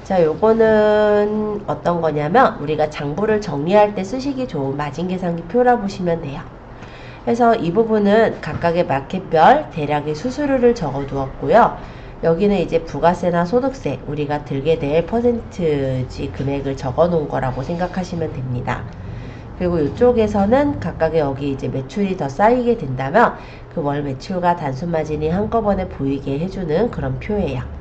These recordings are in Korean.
자, 요거는 어떤 거냐면 우리가 장부를 정리할 때 쓰시기 좋은 마진계산기 표라 보시면 돼요. 그래서 이 부분은 각각의 마켓별 대략의 수수료를 적어 두었고요. 여기는 이제 부가세나 소득세, 우리가 들게 될 퍼센트지 금액을 적어 놓은 거라고 생각하시면 됩니다. 그리고 이쪽에서는 각각의 여기 이제 매출이 더 쌓이게 된다면 그 월 매출과 단순 마진이 한꺼번에 보이게 해주는 그런 표예요.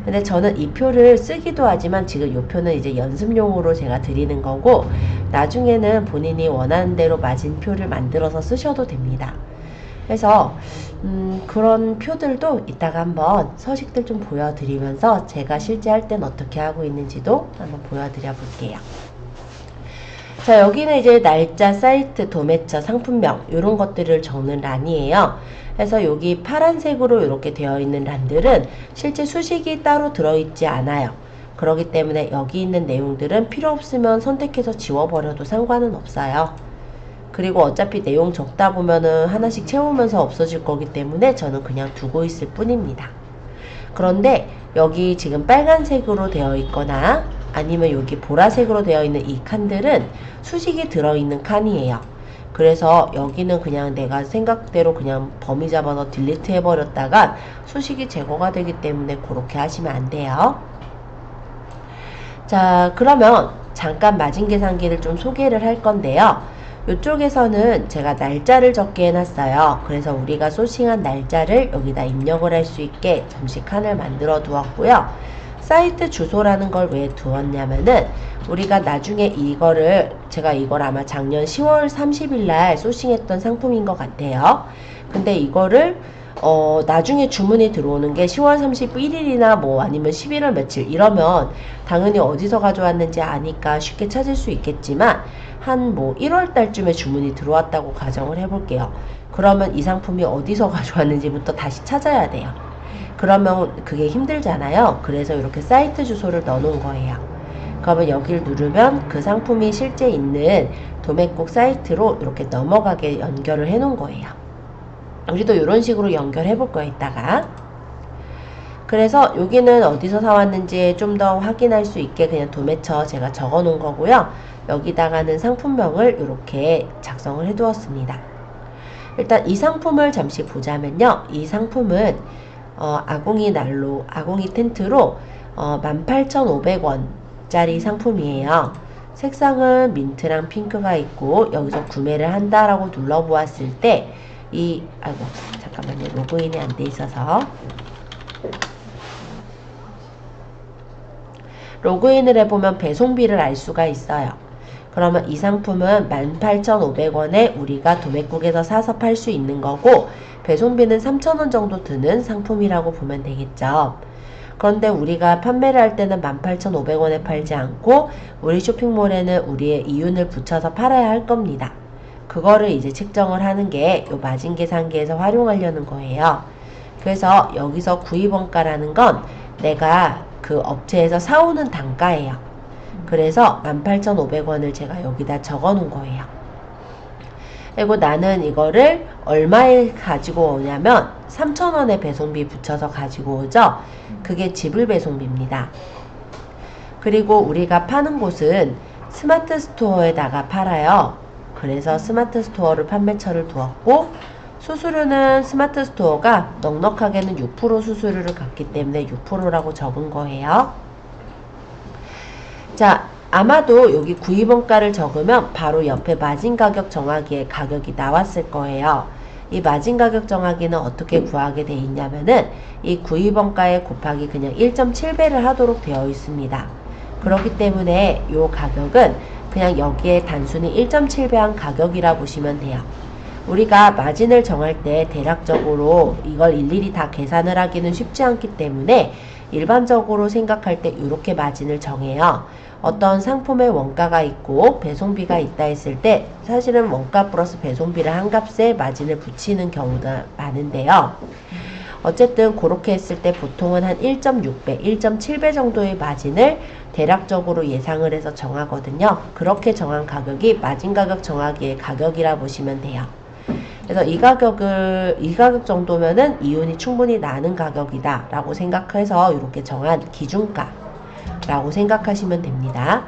근데 저는 이 표를 쓰기도 하지만 지금 이 표는 이제 연습용으로 제가 드리는 거고, 나중에는 본인이 원하는 대로 마진표를 만들어서 쓰셔도 됩니다. 그래서 그런 표들도 이따가 한번 서식들 좀 보여드리면서 제가 실제 할 땐 어떻게 하고 있는지도 한번 보여드려 볼게요. 자, 여기는 이제 날짜, 사이트, 도매처, 상품명 이런 것들을 적는 란이에요. 그래서 여기 파란색으로 이렇게 되어 있는 란들은 실제 수식이 따로 들어있지 않아요. 그렇기 때문에 여기 있는 내용들은 필요 없으면 선택해서 지워버려도 상관은 없어요. 그리고 어차피 내용 적다 보면은 하나씩 채우면서 없어질 거기 때문에 저는 그냥 두고 있을 뿐입니다. 그런데 여기 지금 빨간색으로 되어 있거나 아니면 여기 보라색으로 되어 있는 이 칸들은 수식이 들어있는 칸이에요. 그래서 여기는 그냥 내가 생각대로 그냥 범위 잡아서 딜리트 해버렸다가 수식이 제거가 되기 때문에 그렇게 하시면 안 돼요. 자, 그러면 잠깐 마진계산기를 좀 소개를 할 건데요. 이쪽에서는 제가 날짜를 적게 해놨어요. 그래서 우리가 소싱한 날짜를 여기다 입력을 할 수 있게 잠시 칸을 만들어 두었고요. 사이트 주소라는 걸 왜 두었냐면은 우리가 나중에 제가 이걸 아마 작년 10월 30일 날 소싱했던 상품인 것 같아요. 근데 이거를 나중에 주문이 들어오는 게 10월 31일이나 뭐 아니면 11월 며칠 이러면 당연히 어디서 가져왔는지 아니까 쉽게 찾을 수 있겠지만 한 뭐 1월 달쯤에 주문이 들어왔다고 가정을 해볼게요. 그러면 이 상품이 어디서 가져왔는지부터 다시 찾아야 돼요. 그러면 그게 힘들잖아요. 그래서 이렇게 사이트 주소를 넣어놓은 거예요. 그러면 여기를 누르면 그 상품이 실제 있는 도매국 사이트로 이렇게 넘어가게 연결을 해놓은 거예요. 우리도 이런 식으로 연결해 볼 거예요, 이따가. 그래서 여기는 어디서 사왔는지 좀 더 확인할 수 있게 그냥 도매처 제가 적어 놓은 거고요. 여기다가는 상품명을 이렇게 작성을 해 두었습니다. 일단 이 상품을 잠시 보자면요. 이 상품은 아궁이 난로, 아궁이 텐트로 18,500원짜리 상품이에요. 색상은 민트랑 핑크가 있고 여기서 구매를 한다라고 눌러보았을 때 아이고 잠깐만요. 로그인이 안 돼 있어서 로그인을 해보면 배송비를 알 수가 있어요. 그러면 이 상품은 18,500원에 우리가 도매국에서 사서 팔 수 있는 거고 배송비는 3,000원 정도 드는 상품이라고 보면 되겠죠. 그런데 우리가 판매를 할 때는 18,500원에 팔지 않고 우리 쇼핑몰에는 우리의 이윤을 붙여서 팔아야 할 겁니다. 그거를 이제 책정을 하는 게 요 마진계산기에서 활용하려는 거예요. 그래서 여기서 구입원가라는 건 내가 그 업체에서 사오는 단가예요. 그래서 18,500원을 제가 여기다 적어 놓은 거예요. 그리고 나는 이거를 얼마에 가지고 오냐면 3,000원에 배송비 붙여서 가지고 오죠. 그게 지불 배송비입니다. 그리고 우리가 파는 곳은 스마트 스토어에다가 팔아요. 그래서 스마트 스토어를 판매처를 두었고 수수료는 스마트 스토어가 넉넉하게는 6% 수수료를 갖기 때문에 6%라고 적은 거예요. 자, 아마도 여기 구입원가를 적으면 바로 옆에 마진 가격 정하기에 가격이 나왔을 거예요. 이 마진 가격 정하기는 어떻게 구하게 돼 있냐면은 이 구입원가에 곱하기 그냥 1.7배를 하도록 되어 있습니다. 그렇기 때문에 이 가격은 그냥 여기에 단순히 1.7배 한 가격이라 보시면 돼요. 우리가 마진을 정할 때 대략적으로 이걸 일일이 다 계산을 하기는 쉽지 않기 때문에 일반적으로 생각할 때 이렇게 마진을 정해요. 어떤 상품의 원가가 있고 배송비가 있다 했을 때 사실은 원가 플러스 배송비를 한 값에 마진을 붙이는 경우가 많은데요. 어쨌든 그렇게 했을 때 보통은 한 1.6배, 1.7배 정도의 마진을 대략적으로 예상을 해서 정하거든요. 그렇게 정한 가격이 마진 가격 정하기의 가격이라 보시면 돼요. 그래서 이 가격 정도면은 이윤이 충분히 나는 가격이다 라고 생각해서 이렇게 정한 기준가 라고 생각하시면 됩니다.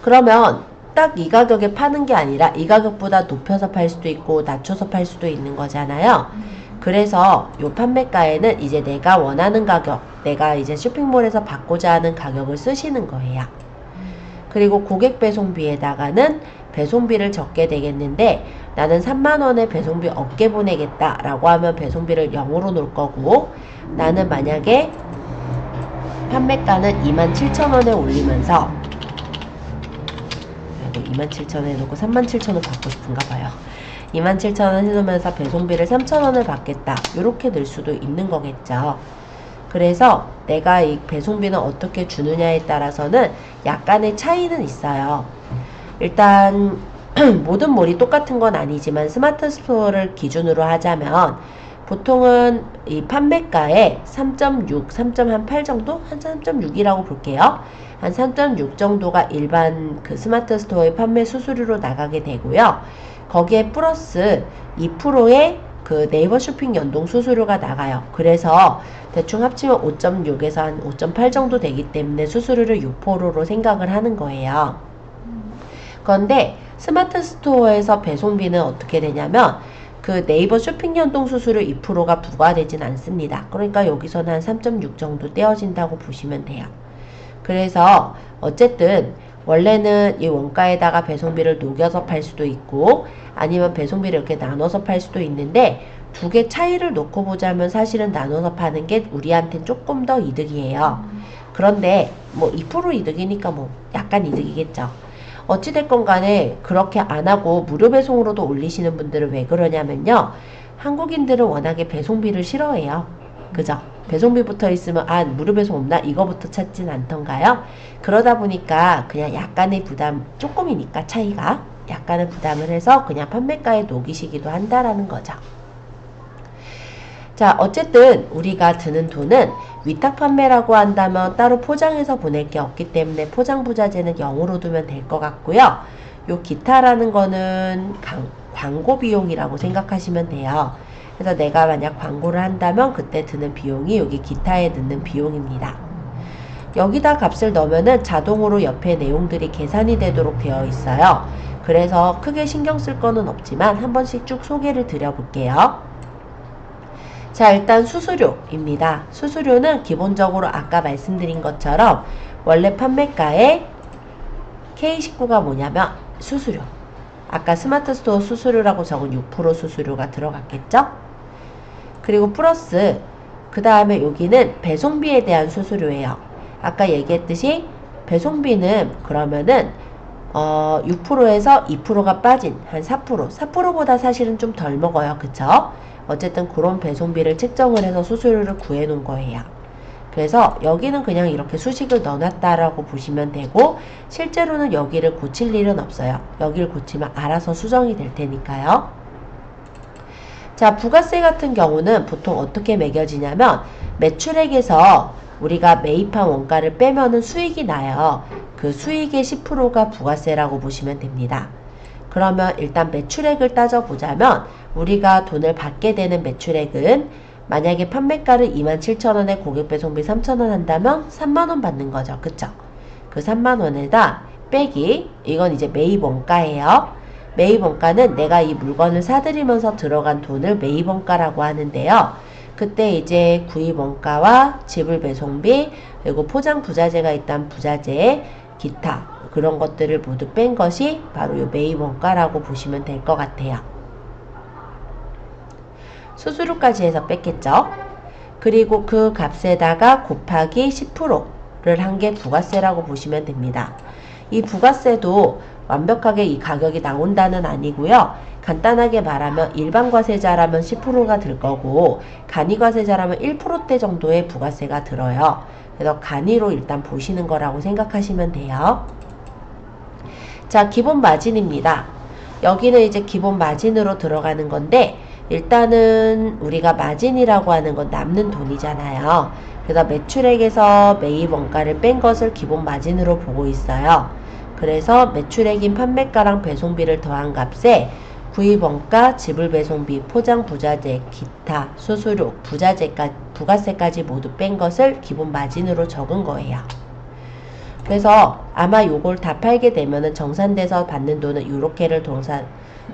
그러면 딱 이 가격에 파는 게 아니라 이 가격보다 높여서 팔 수도 있고 낮춰서 팔 수도 있는 거잖아요. 그래서 이 판매가에는 이제 내가 원하는 가격, 내가 이제 쇼핑몰에서 받고자 하는 가격을 쓰시는 거예요. 그리고 고객 배송비에다가는 배송비를 적게 되겠는데 나는 3만원에 배송비 없게 보내겠다 라고 하면 배송비를 0으로 놓을 거고, 나는 만약에 판매가는 27,000원에 올리면서 27,000원에 놓고 37,000원 받고 싶은가 봐요. 27,000원 해놓으면서 배송비를 3,000원을 받겠다, 이렇게 늘 수도 있는 거겠죠. 그래서 내가 이 배송비는 어떻게 주느냐에 따라서는 약간의 차이는 있어요. 일단 모든 몰이 똑같은 건 아니지만 스마트 스토어를 기준으로 하자면 보통은 이 판매가에 3.6, 3.8 정도? 한 3.6이라고 볼게요. 한 3.6 정도가 일반 그 스마트 스토어의 판매 수수료로 나가게 되고요. 거기에 플러스 2%의 그 네이버 쇼핑 연동 수수료가 나가요. 그래서 대충 합치면 5.6에서 한 5.8 정도 되기 때문에 수수료를 6%로 생각을 하는 거예요. 그런데 스마트 스토어에서 배송비는 어떻게 되냐면 그 네이버 쇼핑 연동 수수료 2%가 부과되진 않습니다. 그러니까 여기서는 한 3.6 정도 떼어진다고 보시면 돼요. 그래서 어쨌든 원래는 이 원가에다가 배송비를 녹여서 팔 수도 있고 아니면 배송비를 이렇게 나눠서 팔 수도 있는데, 두 개 차이를 놓고 보자면 사실은 나눠서 파는 게 우리한테는 조금 더 이득이에요. 그런데 뭐 2% 이득이니까 뭐 약간 이득이겠죠. 어찌됐건 간에 그렇게 안 하고 무료 배송으로도 올리시는 분들은 왜 그러냐면요, 한국인들은 워낙에 배송비를 싫어해요. 그죠? 배송비 붙어 있으면 아 무료 배송 없나? 이거부터 찾진 않던가요? 그러다 보니까 그냥 약간의 부담, 조금이니까 차이가 약간의 부담을 해서 그냥 판매가에 녹이시기도 한다라는 거죠. 자, 어쨌든 우리가 드는 돈은 위탁 판매라고 한다면 따로 포장해서 보낼 게 없기 때문에 포장 부자재는 0으로 두면 될 것 같고요. 요 기타라는 거는 광고 비용이라고 생각하시면 돼요. 그래서 내가 만약 광고를 한다면 그때 드는 비용이 여기 기타에 넣는 비용입니다. 여기다 값을 넣으면은 자동으로 옆에 내용들이 계산이 되도록 되어 있어요. 그래서 크게 신경 쓸 거는 없지만 한 번씩 쭉 소개를 드려볼게요. 자, 일단 수수료입니다. 수수료는 기본적으로 아까 말씀드린 것처럼 원래 판매가에 K19가 뭐냐면 수수료. 아까 스마트 스토어 수수료라고 적은 6% 수수료가 들어갔겠죠? 그리고 플러스 그 다음에 여기는 배송비에 대한 수수료예요. 아까 얘기했듯이 배송비는 그러면은 6%에서 2%가 빠진 한 4%, 4%보다 사실은 좀 덜 먹어요. 그쵸? 어쨌든 그런 배송비를 책정을 해서 수수료를 구해 놓은 거예요. 그래서 여기는 그냥 이렇게 수식을 넣어놨다라고 보시면 되고, 실제로는 여기를 고칠 일은 없어요. 여기를 고치면 알아서 수정이 될 테니까요. 자, 부가세 같은 경우는 보통 어떻게 매겨지냐면 매출액에서 우리가 매입한 원가를 빼면은 수익이 나요. 그 수익의 10%가 부가세라고 보시면 됩니다. 그러면 일단 매출액을 따져보자면 우리가 돈을 받게 되는 매출액은 만약에 판매가를 27,000원에 고객 배송비 3,000원 한다면 3만원 받는 거죠. 그쵸? 그 3만원에다 빼기, 이건 이제 매입 원가예요. 매입 원가는 내가 이 물건을 사들이면서 들어간 돈을 매입 원가라고 하는데요. 그때 이제 구입 원가와 지불 배송비, 그리고 포장 부자재가 있다면 부자재, 기타 그런 것들을 모두 뺀 것이 바로 이 매입 원가라고 보시면 될 것 같아요. 수수료까지 해서 뺐겠죠. 그리고 그 값에다가 곱하기 10%를 한 게 부가세라고 보시면 됩니다. 이 부가세도 완벽하게 이 가격이 나온다는 아니고요. 간단하게 말하면 일반 과세자라면 10%가 들 거고 간이 과세자라면 1%대 정도의 부가세가 들어요. 그래서 간이로 일단 보시는 거라고 생각하시면 돼요. 자, 기본 마진입니다. 여기는 이제 기본 마진으로 들어가는 건데 일단은 우리가 마진이라고 하는 건 남는 돈이잖아요. 그래서 매출액에서 매입 원가를 뺀 것을 기본 마진으로 보고 있어요. 그래서 매출액인 판매가랑 배송비를 더한 값에 구입 원가, 지불 배송비, 포장 부자재, 기타, 수수료, 부자재까지, 부가세까지 모두 뺀 것을 기본 마진으로 적은 거예요. 그래서 아마 요걸 다 팔게 되면은 정산돼서 받는 돈은 요렇게를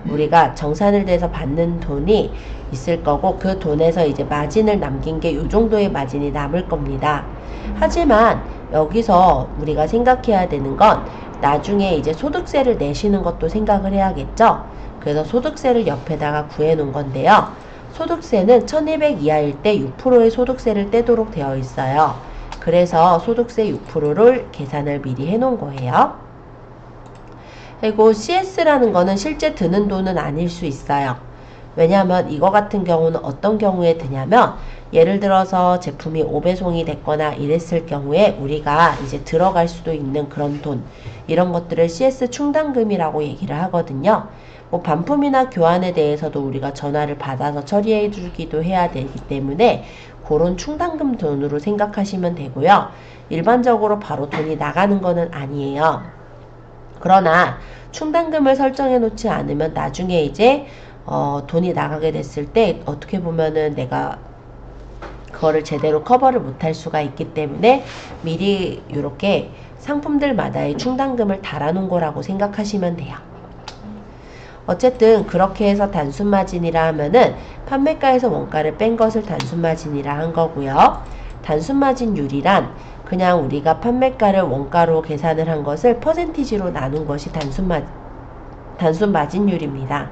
우리가 정산을 돼서 받는 돈이 있을 거고, 그 돈에서 이제 마진을 남긴 게 요 정도의 마진이 남을 겁니다. 하지만 여기서 우리가 생각해야 되는 건 나중에 이제 소득세를 내시는 것도 생각을 해야겠죠. 그래서 소득세를 옆에다가 구해 놓은 건데요. 소득세는 1200 이하일 때 6%의 소득세를 떼도록 되어 있어요. 그래서 소득세 6%를 계산을 미리 해 놓은 거예요. 그리고 CS라는 거는 실제 드는 돈은 아닐 수 있어요. 왜냐하면 이거 같은 경우는 어떤 경우에 드냐면, 예를 들어서 제품이 5배송이 됐거나 이랬을 경우에 우리가 이제 들어갈 수도 있는 그런 돈, 이런 것들을 CS 충당금이라고 얘기를 하거든요. 뭐 반품이나 교환에 대해서도 우리가 전화를 받아서 처리해 주기도 해야 되기 때문에 그런 충당금 돈으로 생각하시면 되고요. 일반적으로 바로 돈이 나가는 거는 아니에요. 그러나 충당금을 설정해 놓지 않으면 나중에 이제 돈이 나가게 됐을 때 어떻게 보면은 내가 그거를 제대로 커버를 못할 수가 있기 때문에 미리 이렇게 상품들마다의 충당금을 달아놓은 거라고 생각하시면 돼요. 어쨌든 그렇게 해서 단순 마진이라 하면은 판매가에서 원가를 뺀 것을 단순 마진이라 한 거고요. 단순 마진율이란 그냥 우리가 판매가를 원가로 계산을 한 것을 퍼센티지로 나눈 것이 단순 마진율입니다.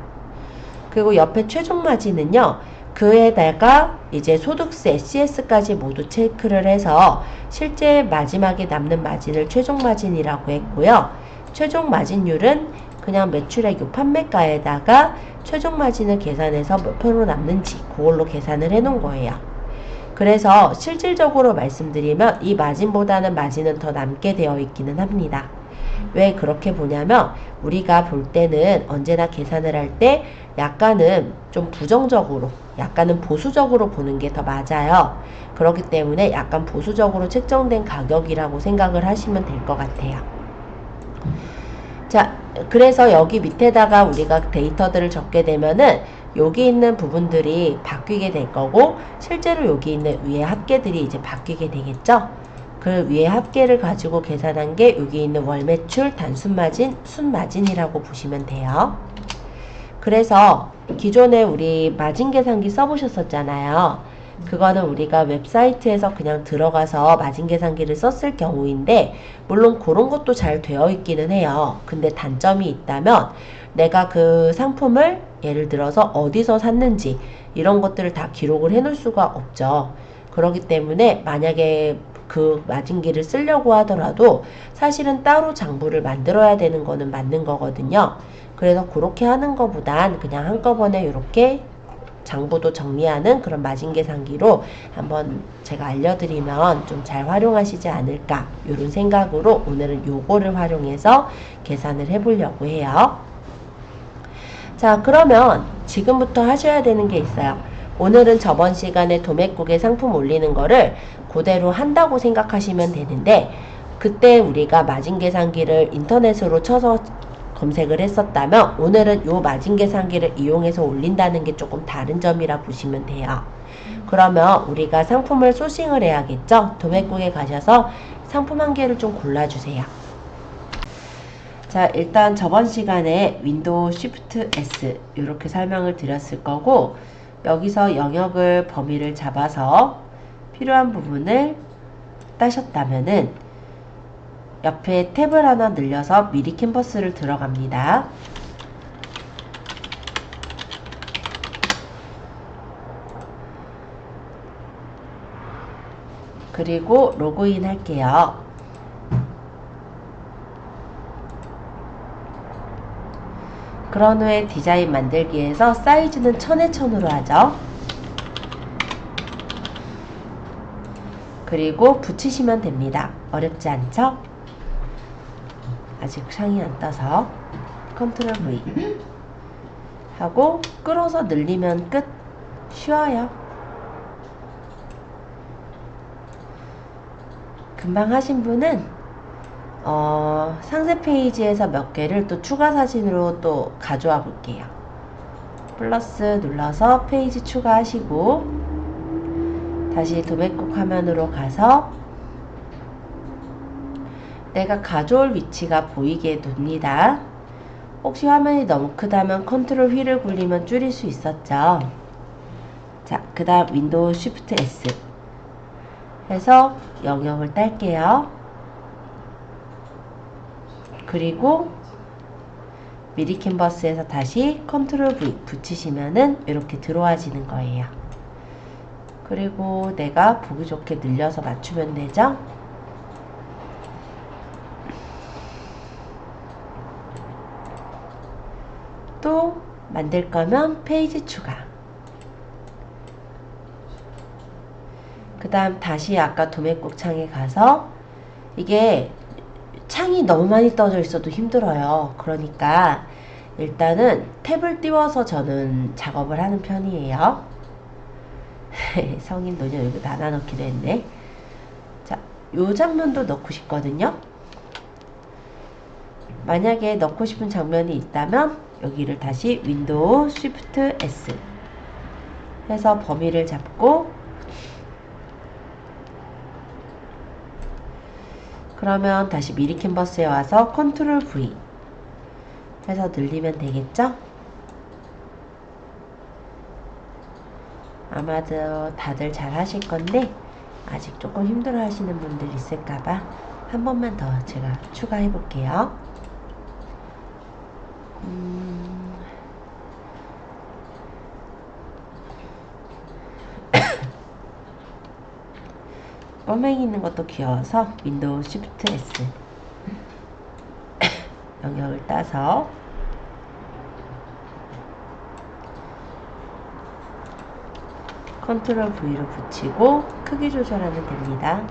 그리고 옆에 최종 마진은요, 그에다가 이제 소득세, CS까지 모두 체크를 해서 실제 마지막에 남는 마진을 최종 마진이라고 했고요. 최종 마진율은 그냥 매출액 요 판매가에다가 최종 마진을 계산해서 몇 프로 남는지 그걸로 계산을 해 놓은 거예요. 그래서 실질적으로 말씀드리면 이 마진보다는 마진은 더 남게 되어 있기는 합니다. 왜 그렇게 보냐면 우리가 볼 때는 언제나 계산을 할 때 약간은 좀 부정적으로, 약간은 보수적으로 보는 게 더 맞아요. 그렇기 때문에 약간 보수적으로 책정된 가격이라고 생각을 하시면 될 것 같아요. 자, 그래서 여기 밑에다가 우리가 데이터들을 적게 되면은 여기 있는 부분들이 바뀌게 될 거고, 실제로 여기 있는 위에 합계들이 이제 바뀌게 되겠죠. 그 위에 합계를 가지고 계산한 게 여기 있는 월매출, 단순마진, 순마진이라고 보시면 돼요. 그래서 기존에 우리 마진 계산기 써보셨었잖아요. 그거는 우리가 웹사이트에서 그냥 들어가서 마진 계산기를 썼을 경우인데, 물론 그런 것도 잘 되어 있기는 해요. 근데 단점이 있다면 내가 그 상품을 예를 들어서 어디서 샀는지 이런 것들을 다 기록을 해 놓을 수가 없죠. 그렇기 때문에 만약에 그 마진기를 쓰려고 하더라도 사실은 따로 장부를 만들어야 되는 거는 맞는 거거든요. 그래서 그렇게 하는 것보단 그냥 한꺼번에 이렇게 장부도 정리하는 그런 마진 계산기로 한번 제가 알려드리면 좀 잘 활용하시지 않을까, 이런 생각으로 오늘은 요거를 활용해서 계산을 해보려고 해요. 자, 그러면 지금부터 하셔야 되는 게 있어요. 오늘은 저번 시간에 도매국에 상품 올리는 거를 그대로 한다고 생각하시면 되는데, 그때 우리가 마진 계산기를 인터넷으로 쳐서 검색을 했었다면 오늘은 요 마진 계산기를 이용해서 올린다는 게 조금 다른 점이라 보시면 돼요. 그러면 우리가 상품을 소싱을 해야겠죠? 도매국에 가셔서 상품 한 개를 좀 골라주세요. 자, 일단 저번 시간에 윈도우 쉬프트 S 이렇게 설명을 드렸을 거고, 여기서 영역을 범위를 잡아서 필요한 부분을 따셨다면은 옆에 탭을 하나 늘려서 미리 캔버스를 들어갑니다. 그리고 로그인 할게요. 그런 후에 디자인 만들기에서 사이즈는 1000에 1000으로 하죠. 그리고 붙이시면 됩니다. 어렵지 않죠? 아직 창이 안 떠서 컨트롤 V 하고 끌어서 늘리면 끝. 쉬워요. 금방 하신 분은 상세 페이지에서 몇 개를 또 추가 사진으로 또 가져와 볼게요. 플러스 눌러서 페이지 추가하시고 다시 도매국 화면으로 가서 내가 가져올 위치가 보이게 둡니다. 혹시 화면이 너무 크다면 컨트롤 휠을 굴리면 줄일 수 있었죠. 자, 그 다음 윈도우 쉬프트 S 해서 영역을 딸게요. 그리고 미리 캔버스에서 다시 컨트롤 V 붙이시면은 이렇게 들어와지는 거예요. 그리고 내가 보기 좋게 늘려서 맞추면 되죠. 또 만들 거면 페이지 추가. 그 다음 다시 아까 도매국 창에 가서 이게 창이 너무 많이 떠져 있어도 힘들어요. 그러니까 일단은 탭을 띄워서 저는 작업을 하는 편이에요. 성인 노년 여기 나눠 넣기로 했네. 자, 요 장면도 넣고 싶거든요. 만약에 넣고 싶은 장면이 있다면 여기를 다시 윈도우 쉬프트 S 해서 범위를 잡고 그러면 다시 미리 캔버스에 와서 컨트롤 V 해서 늘리면 되겠죠? 아마도 다들 잘 하실 건데 아직 조금 힘들어 하시는 분들 있을까봐 한 번만 더 제가 추가해 볼게요. 꼬맹이 있는 것도 귀여워서 윈도우 쉬프트 S 영역을 따서 컨트롤 V로 붙이고 크기 조절하면 됩니다.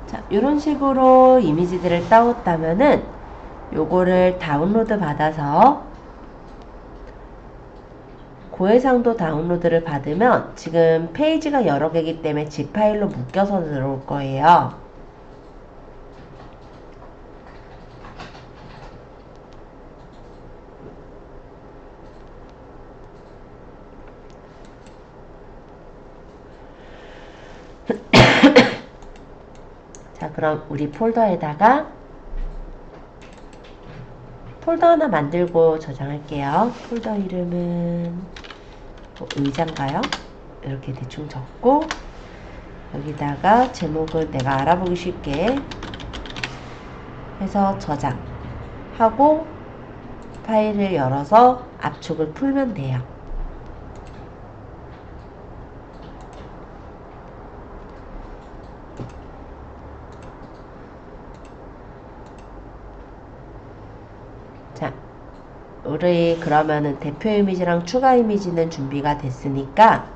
자, 이런 식으로 이미지들을 따왔다면은 요거를 다운로드 받아서 고해상도 다운로드를 받으면 지금 페이지가 여러 개이기 때문에 zip 파일로 묶여서 들어올 거예요. 자, 그럼 우리 폴더에다가 폴더 하나 만들고 저장할게요. 폴더 이름은 뭐 의자인가요? 이렇게 대충 적고 여기다가 제목은 내가 알아보기 쉽게 해서 저장하고 파일을 열어서 압축을 풀면 돼요. 자, 우리 그러면은 대표 이미지랑 추가 이미지는 준비가 됐으니까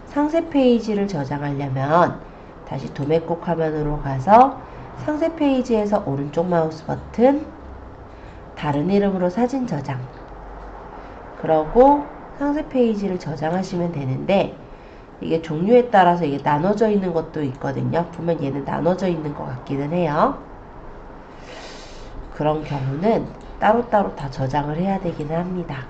상세 페이지를 저장하려면 다시 도매국 화면으로 가서 상세 페이지에서 오른쪽 마우스 버튼 다른 이름으로 사진 저장 그러고 상세 페이지를 저장하시면 되는데 이게 종류에 따라서 이게 나눠져 있는 것도 있거든요. 보면 얘는 나눠져 있는 것 같기는 해요. 그런 경우는 따로따로 다 저장을 해야 되기는 합니다.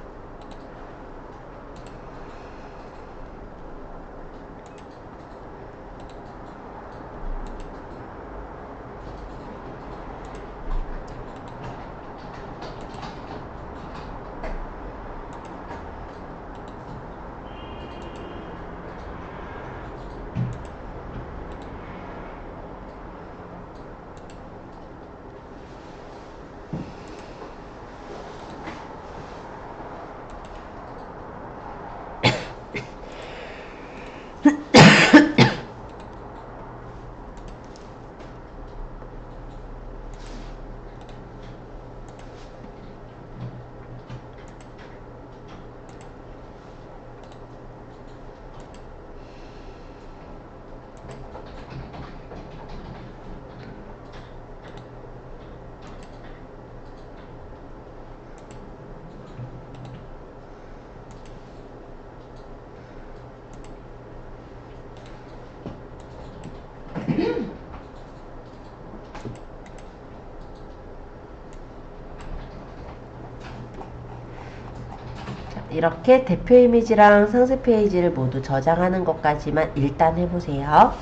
이렇게 대표 이미지랑 상세 페이지를 모두 저장하는 것까지만 일단 해보세요.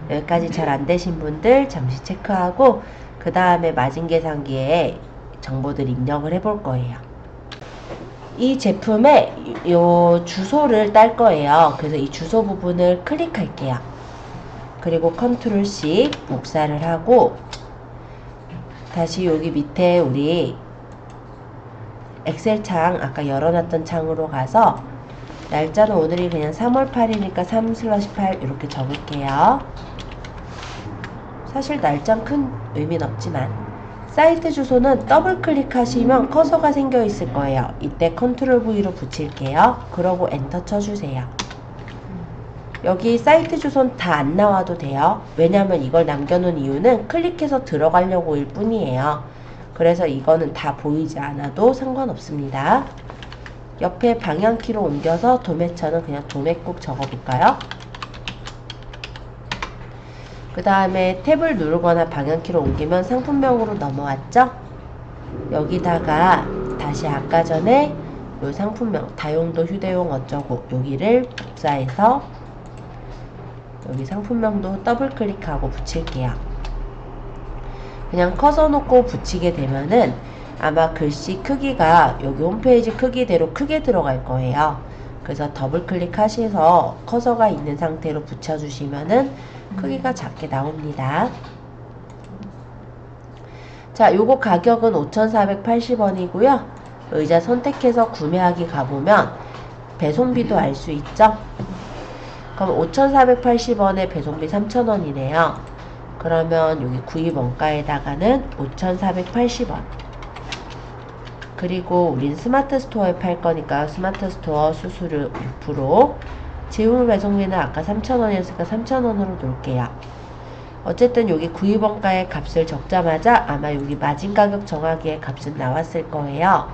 여기까지 잘 안되신 분들 잠시 체크하고 그 다음에 마진 계산기에 정보들 입력을 해볼 거예요. 이 제품에 요 주소를 딸 거예요. 그래서 이 주소 부분을 클릭할게요. 그리고 컨트롤 C 복사를 하고 다시 여기 밑에 우리 엑셀 창 아까 열어놨던 창으로 가서 날짜는 오늘이 그냥 3월 8이니까 3/8 이렇게 적을게요. 사실 날짜는 큰 의미는 없지만 사이트 주소는 더블 클릭하시면 커서가 생겨 있을 거예요. 이때 컨트롤 V로 붙일게요. 그러고 엔터 쳐주세요. 여기 사이트 주소는 다 안 나와도 돼요. 왜냐면 이걸 남겨놓은 이유는 클릭해서 들어가려고일 뿐이에요. 그래서 이거는 다 보이지 않아도 상관없습니다. 옆에 방향키로 옮겨서 도매처는 그냥 도매국 적어볼까요? 그 다음에 탭을 누르거나 방향키로 옮기면 상품명으로 넘어왔죠? 여기다가 다시 아까 전에 요 상품명 다용도 휴대용 어쩌고 여기를 복사해서 여기 상품명도 더블 클릭하고 붙일게요. 그냥 커서 놓고 붙이게 되면은 아마 글씨 크기가 여기 홈페이지 크기대로 크게 들어갈 거예요. 그래서 더블 클릭하셔서 커서가 있는 상태로 붙여주시면은 크기가 작게 나옵니다. 자, 요거 가격은 5,480원이고요. 의자 선택해서 구매하기 가보면 배송비도 알 수 있죠? 그럼 5,480원에 배송비 3,000원이네요. 그러면 여기 구입 원가에다가는 5,480원. 그리고 우린 스마트 스토어에 팔 거니까 스마트 스토어 수수료 6%. 지불 배송비는 아까 3,000원이었으니까 3,000원으로 놓을게요. 어쨌든 여기 구입 원가의 값을 적자마자 아마 여기 마진 가격 정하기에 값은 나왔을 거예요.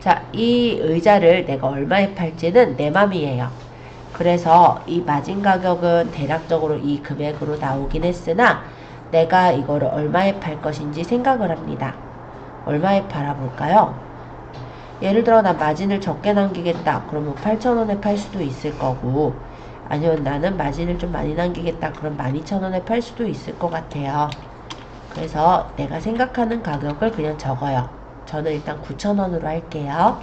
자, 이 의자를 내가 얼마에 팔지는 내 맘이에요. 그래서 이 마진 가격은 대략적으로 이 금액으로 나오긴 했으나 내가 이거를 얼마에 팔 것인지 생각을 합니다. 얼마에 팔아볼까요? 예를 들어 난 마진을 적게 남기겠다. 그러면 8,000원에 팔 수도 있을 거고, 아니면 나는 마진을 좀 많이 남기겠다. 그럼 12,000원에 팔 수도 있을 것 같아요. 그래서 내가 생각하는 가격을 그냥 적어요. 저는 일단 9,000원으로 할게요.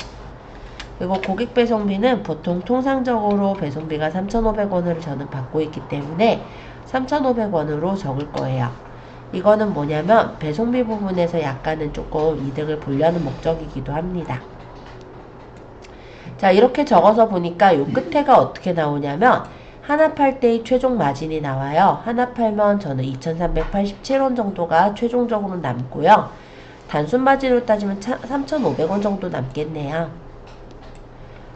그리고 고객 배송비는 보통 통상적으로 배송비가 3,500원을 저는 받고 있기 때문에 3,500원으로 적을 거예요. 이거는 뭐냐면 배송비 부분에서 약간은 조금 이득을 보려는 목적이기도 합니다. 자, 이렇게 적어서 보니까 요 끝에가 어떻게 나오냐면 하나 팔 때의 최종 마진이 나와요. 하나 팔면 저는 2,387원 정도가 최종적으로 남고요. 단순 마진으로 따지면 3,500원 정도 남겠네요.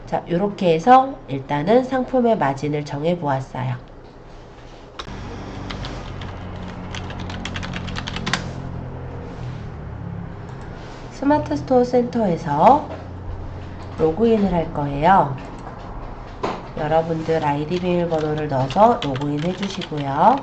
자, 요렇게 해서 일단은 상품의 마진을 정해 보았어요. 스마트 스토어 센터에서 로그인을 할 거예요. 여러분들 아이디 비밀번호를 넣어서 로그인 해주시고요.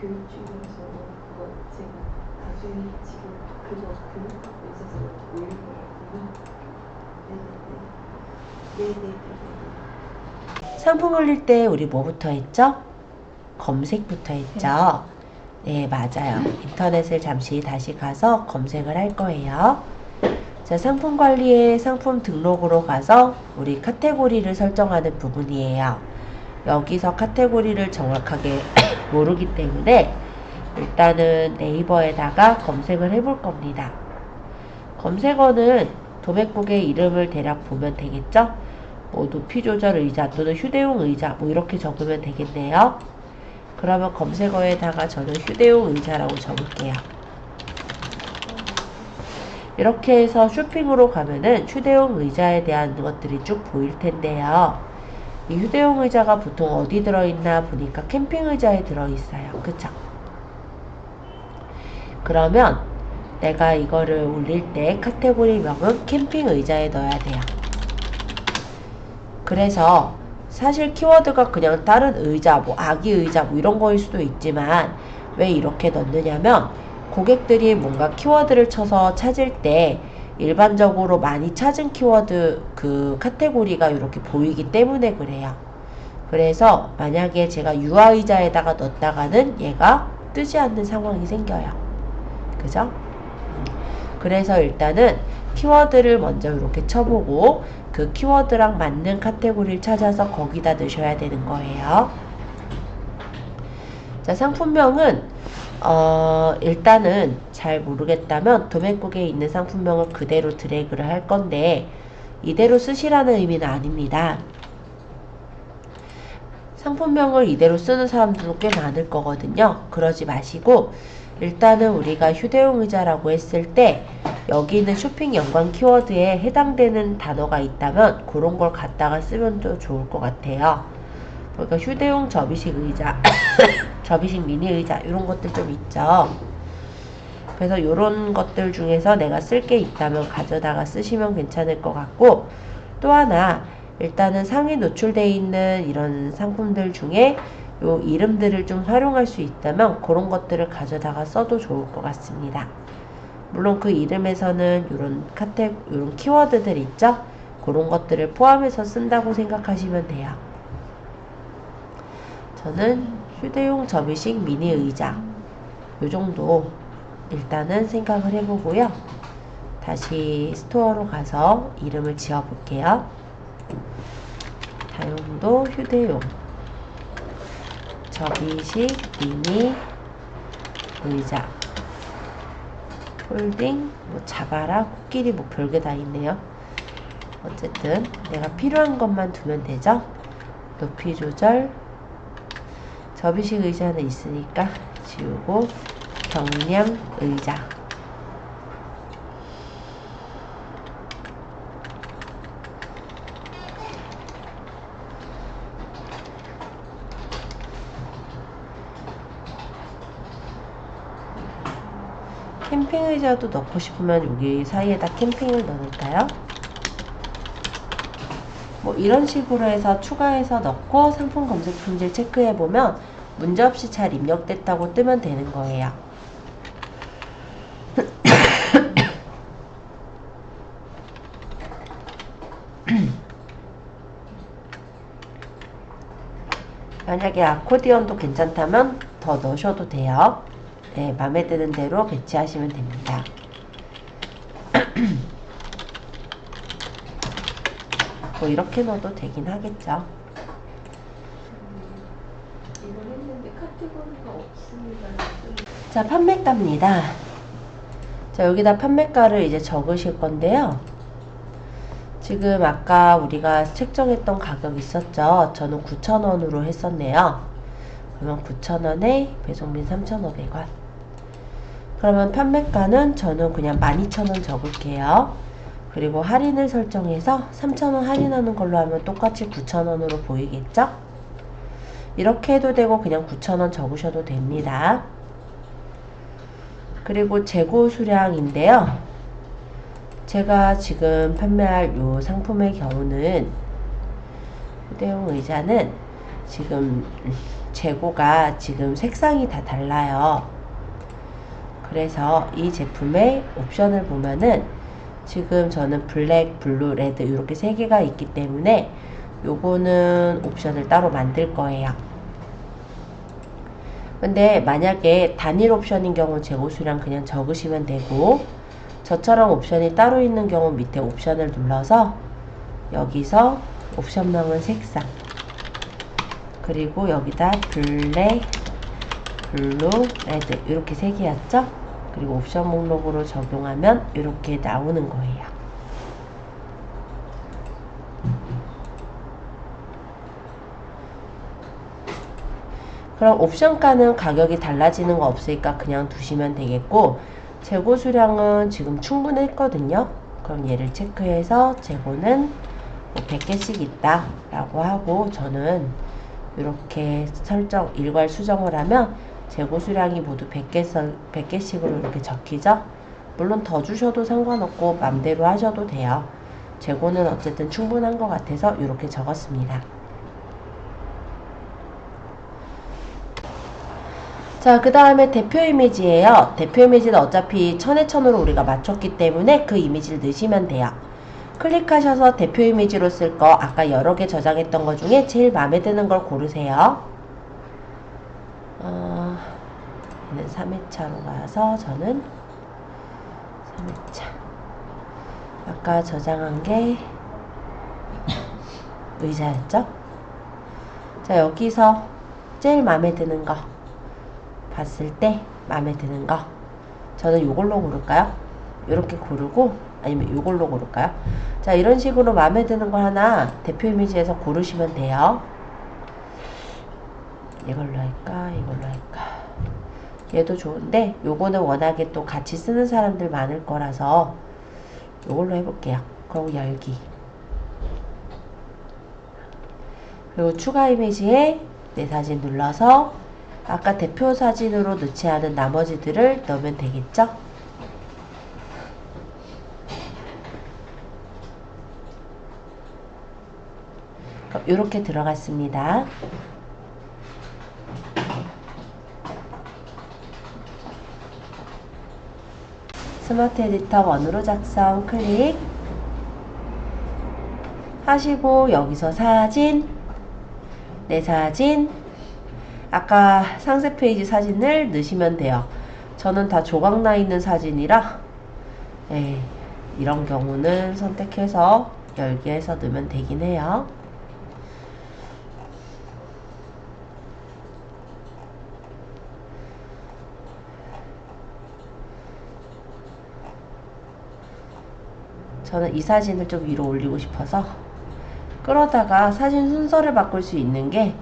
교육 중에서 그거 제가 나중에 지금 그거 교육하고 있어서 올릴 거거든요. 네네네. 상품 올릴 때 우리 뭐부터 했죠? 검색부터 했죠? 네, 맞아요. 인터넷을 잠시 다시 가서 검색을 할 거예요. 자, 상품 관리에 상품 등록으로 가서 우리 카테고리를 설정하는 부분이에요. 여기서 카테고리를 정확하게 모르기 때문에 일단은 네이버에다가 검색을 해볼 겁니다. 검색어는 도매국의 이름을 대략 보면 되겠죠? 뭐 높이 조절 의자 또는 휴대용 의자 뭐 이렇게 적으면 되겠네요. 그러면 검색어에다가 저는 휴대용 의자라고 적을게요. 이렇게 해서 쇼핑으로 가면은 휴대용 의자에 대한 것들이 쭉 보일 텐데요. 이 휴대용 의자가 보통 어디 들어있나 보니까 캠핑 의자에 들어있어요. 그쵸? 그러면 내가 이거를 올릴 때 카테고리 명은 캠핑 의자에 넣어야 돼요. 그래서 사실 키워드가 그냥 다른 의자, 뭐 아기 의자 뭐 이런 거일 수도 있지만 왜 이렇게 넣느냐면 고객들이 뭔가 키워드를 쳐서 찾을 때 일반적으로 많이 찾은 키워드 그 카테고리가 이렇게 보이기 때문에 그래요. 그래서 만약에 제가 유아의자에다가 넣었다가는 얘가 뜨지 않는 상황이 생겨요. 그죠? 그래서 일단은 키워드를 먼저 이렇게 쳐보고 그 키워드랑 맞는 카테고리를 찾아서 거기다 넣으셔야 되는 거예요. 자, 상품명은 일단은 잘 모르겠다면 도매국에 있는 상품명을 그대로 드래그를 할 건데 이대로 쓰시라는 의미는 아닙니다. 상품명을 이대로 쓰는 사람들도 꽤 많을 거거든요. 그러지 마시고 일단은 우리가 휴대용 의자라고 했을 때 여기 있는 쇼핑 연관 키워드에 해당되는 단어가 있다면 그런 걸 갖다가 쓰면 더 좋을 것 같아요. 그러니까 휴대용 접이식 의자, 접이식 미니 의자 이런 것들 좀 있죠. 그래서 이런 것들 중에서 내가 쓸 게 있다면 가져다가 쓰시면 괜찮을 것 같고 또 하나 일단은 상위 노출되어 있는 이런 상품들 중에 요 이름들을 좀 활용할 수 있다면 그런 것들을 가져다가 써도 좋을 것 같습니다. 물론 그 이름에서는 요런 키워드들 있죠? 그런 것들을 포함해서 쓴다고 생각하시면 돼요. 저는 휴대용 접이식 미니 의자 요 정도 일단은 생각을 해보고요. 다시 스토어로 가서 이름을 지어 볼게요. 다용도 휴대용 접이식 미니 의자 폴딩 뭐 잡아라 코끼리 뭐 별게 다 있네요. 어쨌든 내가 필요한 것만 두면 되죠. 높이 조절 접이식 의자는 있으니까 지우고 경량 의자 캠핑 의자도 넣고 싶으면 여기 사이에다 캠핑을 넣을까요? 뭐 이런 식으로 해서 추가해서 넣고 상품 검색 품질 체크해보면 문제없이 잘 입력됐다고 뜨면 되는 거예요. 만약에 아코디언도 괜찮다면 더 넣으셔도 돼요. 네, 마음에 드는 대로 배치하시면 됩니다. 뭐 이렇게 넣어도 되긴 하겠죠. 이걸 했는데 카테고리가 없습니다. 자, 판매가입니다. 자, 여기다 판매가를 이제 적으실 건데요. 지금 아까 우리가 책정했던 가격 있었죠? 저는 9,000원으로 했었네요. 그러면 9,000원에 배송비 3,500원. 그러면 판매가는 저는 그냥 12,000원 적을게요. 그리고 할인을 설정해서 3,000원 할인하는 걸로 하면 똑같이 9,000원으로 보이겠죠? 이렇게 해도 되고 그냥 9,000원 적으셔도 됩니다. 그리고 재고 수량인데요. 제가 지금 판매할 이 상품의 경우는 휴대용 의자는 지금 재고가 지금 색상이 다 달라요. 그래서 이 제품의 옵션을 보면은 지금 저는 블랙, 블루, 레드 이렇게 세 개가 있기 때문에 요거는 옵션을 따로 만들 거예요. 근데 만약에 단일 옵션인 경우 재고 수량 그냥 적으시면 되고 저처럼 옵션이 따로 있는 경우 밑에 옵션을 눌러서 여기서 옵션명은 색상 그리고 여기다 블랙, 블루, 레드 이렇게 세 개였죠? 그리고 옵션 목록으로 적용하면 이렇게 나오는 거예요. 그럼 옵션가는 가격이 달라지는 거 없으니까 그냥 두시면 되겠고 재고 수량은 지금 충분했거든요. 그럼 얘를 체크해서 재고는 뭐 100개씩 있다 라고 하고 저는 이렇게 설정 일괄 수정을 하면 재고 수량이 모두 100개씩으로 이렇게 적히죠. 물론 더 주셔도 상관없고 맘대로 하셔도 돼요. 재고는 어쨌든 충분한 것 같아서 이렇게 적었습니다. 자, 그 다음에 대표 이미지예요. 대표 이미지는 어차피 1000에 1000으로 우리가 맞췄기 때문에 그 이미지를 넣으시면 돼요. 클릭하셔서 대표 이미지로 쓸 거 아까 여러 개 저장했던 거 중에 제일 마음에 드는 걸 고르세요. 얘는 3회차로 가서 저는 3회차 아까 저장한 게 의자였죠? 자, 여기서 제일 마음에 드는 거 봤을 때 마음에 드는 거 저는 요걸로 고를까요? 이렇게 고르고 아니면 요걸로 고를까요? 자, 이런 식으로 마음에 드는 거 하나 대표 이미지에서 고르시면 돼요. 이걸로 할까? 이걸로 할까? 얘도 좋은데 요거는 워낙에 또 같이 쓰는 사람들 많을 거라서 요걸로 해볼게요. 그리고 열기. 그리고 추가 이미지에 내 사진 눌러서 아까 대표 사진으로 넣지 않은 나머지들을 넣으면 되겠죠? 이렇게 들어갔습니다. 스마트 에디터 원으로 작성 클릭 하시고 여기서 사진, 내 사진, 아까 상세 페이지 사진을 넣으시면 돼요. 저는 다 조각 나 있는 사진이라 이런 경우는 선택해서 열기해서 넣으면 되긴 해요. 저는 이 사진을 좀 위로 올리고 싶어서 끌어다가 사진 순서를 바꿀 수 있는 게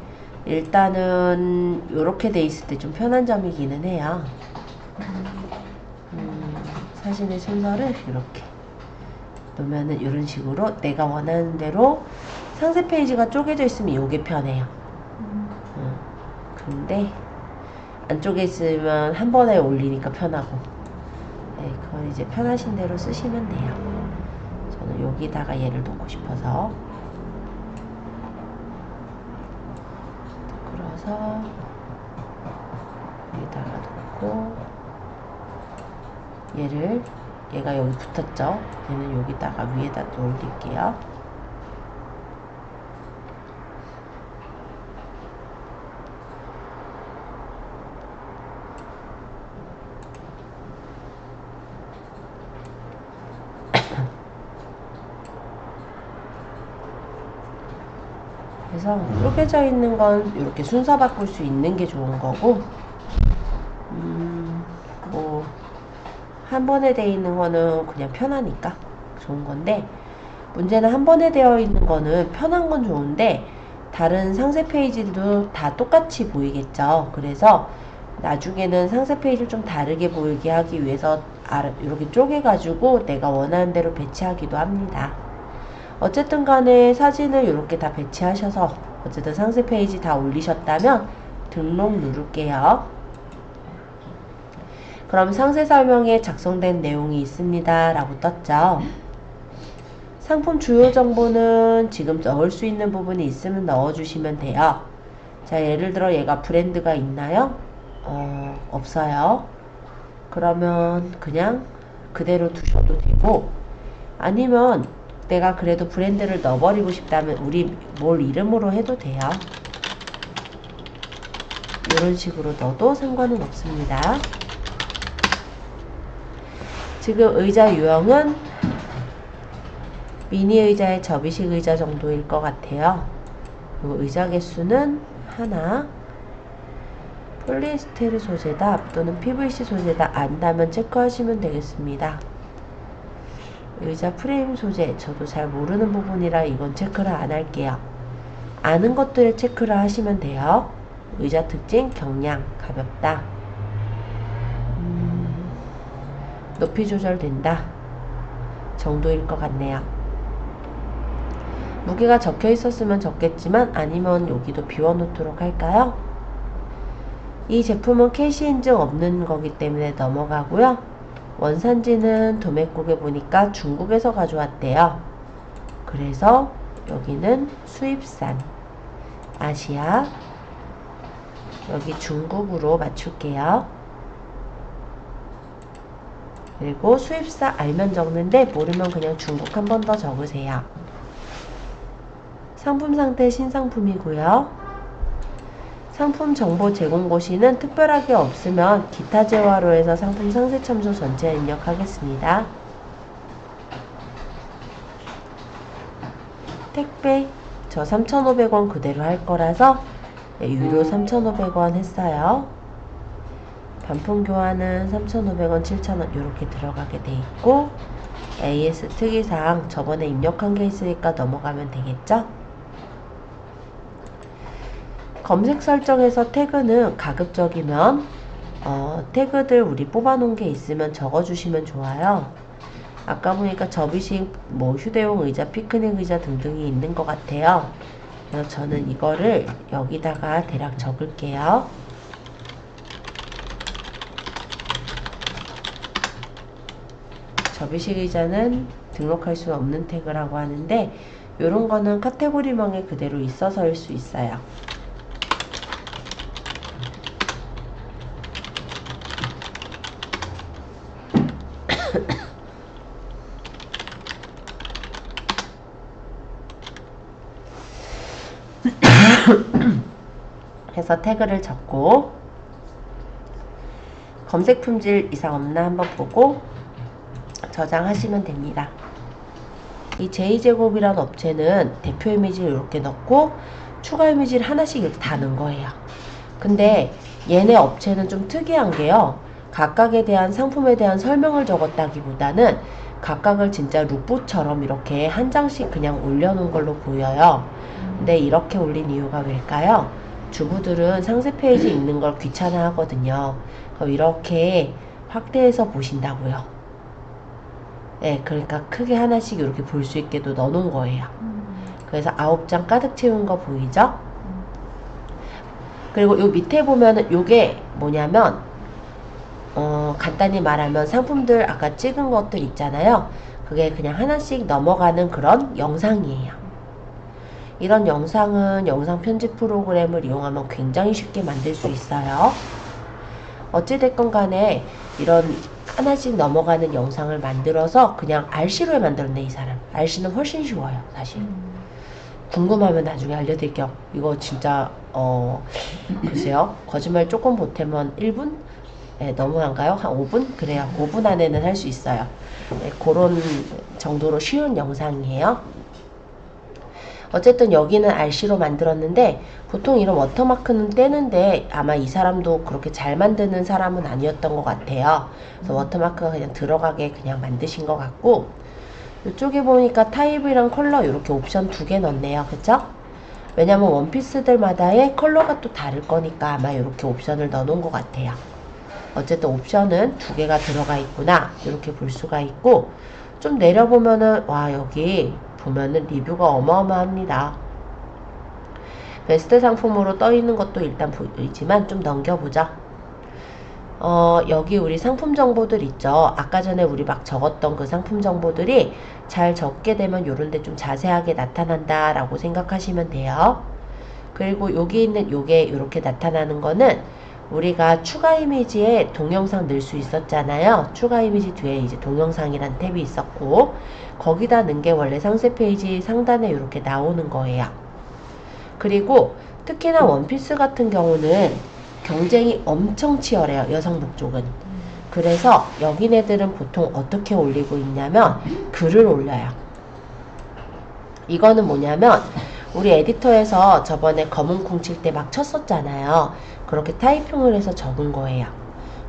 일단은 이렇게 돼 있을 때 좀 편한 점이기는 해요. 사진의 순서를 이렇게 놓으면은 이런 식으로 내가 원하는 대로 상세 페이지가 쪼개져 있으면 이게 편해요. 근데 안쪽에 있으면 한 번에 올리니까 편하고 그건 이제 편하신 대로 쓰시면 돼요. 저는 여기다가 얘를 놓고 싶어서 끌어서 여기다가 놓고 얘가 여기 붙었죠? 얘는 여기다가 위에다 또 올릴게요. 그래서 쪼개져 있는 건 이렇게 순서 바꿀 수 있는 게 좋은 거고 뭐 한 번에 되어 있는 거는 그냥 편하니까 좋은 건데 문제는 한 번에 되어 있는 거는 편한 건 좋은데 다른 상세 페이지도 다 똑같이 보이겠죠. 그래서 나중에는 상세 페이지를 좀 다르게 보이게 하기 위해서 이렇게 쪼개가지고 내가 원하는 대로 배치하기도 합니다. 어쨌든 간에 사진을 이렇게 다 배치하셔서 어쨌든 상세 페이지 다 올리셨다면 등록 누를게요. 그럼 상세 설명에 작성된 내용이 있습니다 라고 떴죠. 상품 주요 정보는 지금 넣을 수 있는 부분이 있으면 넣어주시면 돼요. 자, 예를 들어 얘가 브랜드가 있나요? 없어요. 그러면 그냥 그대로 두셔도 되고 아니면 내가 그래도 브랜드를 넣어버리고 싶다면 우리 뭘 이름으로 해도 돼요. 이런 식으로 넣어도 상관은 없습니다. 지금 의자 유형은 미니 의자의 접이식 의자 정도일 것 같아요. 그리고 의자 개수는 하나, 폴리에스테르 소재다 또는 PVC 소재다 안다면 체크하시면 되겠습니다. 의자 프레임 소재 저도 잘 모르는 부분이라 이건 체크를 안 할게요. 아는 것들을 체크를 하시면 돼요. 의자 특징, 경량, 가볍다, 높이 조절된다 정도일 것 같네요. 무게가 적혀 있었으면 적겠지만 아니면 여기도 비워놓도록 할까요? 이 제품은 캐시 인증 없는 거기 때문에 넘어가고요. 원산지는 도매국에 보니까 중국에서 가져왔대요. 그래서 여기는 수입산 아시아, 여기 중국으로 맞출게요. 그리고 수입사 알면 적는데 모르면 그냥 중국 한 번 더 적으세요. 상품 상태 신상품이고요. 상품 정보 제공 고시는 특별하게 없으면 기타 재화로 해서 상품 상세 첨부 전체 입력하겠습니다. 택배 저 3,500원 그대로 할 거라서 유료 3,500원 했어요. 반품 교환은 3,500원, 7,000원 이렇게 들어가게 돼 있고 AS 특이사항 저번에 입력한 게 있으니까 넘어가면 되겠죠? 검색 설정에서 태그는 가급적이면 태그들 우리 뽑아놓은 게 있으면 적어주시면 좋아요. 아까 보니까 접이식 뭐 휴대용 의자, 피크닉 의자 등등이 있는 것 같아요. 그래서 저는 이거를 여기다가 대략 적을게요. 접이식 의자는 등록할 수 없는 태그라고 하는데 이런 거는 카테고리명에 그대로 있어서일 수 있어요. 해서 태그를 적고 검색 품질 이상 없나 한번 보고 저장하시면 됩니다. 이 j-제곱이라는 업체는 대표 이미지를 이렇게 넣고 추가 이미지를 하나씩 이렇게 다 넣은 거예요. 근데 얘네 업체는 좀 특이한 게요. 각각에 대한 상품에 대한 설명을 적었다기보다는 각각을 진짜 룩북처럼 이렇게 한 장씩 그냥 올려놓은 걸로 보여요. 근데 이렇게 올린 이유가 왜일까요? 주부들은 상세 페이지 읽는 걸 귀찮아 하거든요. 그럼 이렇게 확대해서 보신다고요. 네, 그러니까 크게 하나씩 이렇게 볼 수 있게도 넣어놓은 거예요. 그래서 9장 가득 채운 거 보이죠? 그리고 요 밑에 보면은 요게 뭐냐면 간단히 말하면 상품들 아까 찍은 것들 있잖아요. 그게 그냥 하나씩 넘어가는 그런 영상이에요. 이런 영상은 영상 편집 프로그램을 이용하면 굉장히 쉽게 만들 수 있어요. 어찌됐건 간에 이런 하나씩 넘어가는 영상을 만들어서 그냥 RC로 만들었네 이 사람. RC는 훨씬 쉬워요 사실. 궁금하면 나중에 알려드릴게요. 이거 진짜 글쎄요 거짓말 조금 보태면 1분? 네, 너무한가요? 한 5분? 그래요. 5분 안에는 할 수 있어요. 네, 그런 정도로 쉬운 영상이에요. 어쨌든 여기는 RC로 만들었는데 보통 이런 워터마크는 떼는데 아마 이 사람도 그렇게 잘 만드는 사람은 아니었던 것 같아요. 그래서 워터마크가 그냥 들어가게 그냥 만드신 것 같고 이쪽에 보니까 타입이랑 컬러 이렇게 옵션 2개 넣었네요. 그쵸? 왜냐면 원피스들마다의 컬러가 또 다를 거니까 아마 이렇게 옵션을 넣어놓은 것 같아요. 어쨌든 옵션은 2개가 들어가 있구나 이렇게 볼 수가 있고 좀 내려보면은 와 여기 보면은 리뷰가 어마어마합니다. 베스트 상품으로 떠 있는 것도 일단 보이지만 좀 넘겨보죠. 여기 우리 상품 정보들 있죠. 아까 전에 우리 막 적었던 그 상품 정보들이 잘 적게 되면 요런데 좀 자세하게 나타난다 라고 생각하시면 돼요. 그리고 여기 있는 요게 이렇게 나타나는 거는 우리가 추가 이미지에 동영상 넣을 수 있었잖아요. 추가 이미지 뒤에 이제 동영상이란 탭이 있었고 거기다 넣은 게 원래 상세 페이지 상단에 이렇게 나오는 거예요. 그리고 특히나 원피스 같은 경우는 경쟁이 엄청 치열해요. 여성복 쪽은. 그래서 여기네들은 보통 어떻게 올리고 있냐면 글을 올려요. 이거는 뭐냐면 우리 에디터에서 저번에 검은 콩 칠 때 막 쳤었잖아요. 그렇게 타이핑을 해서 적은 거예요.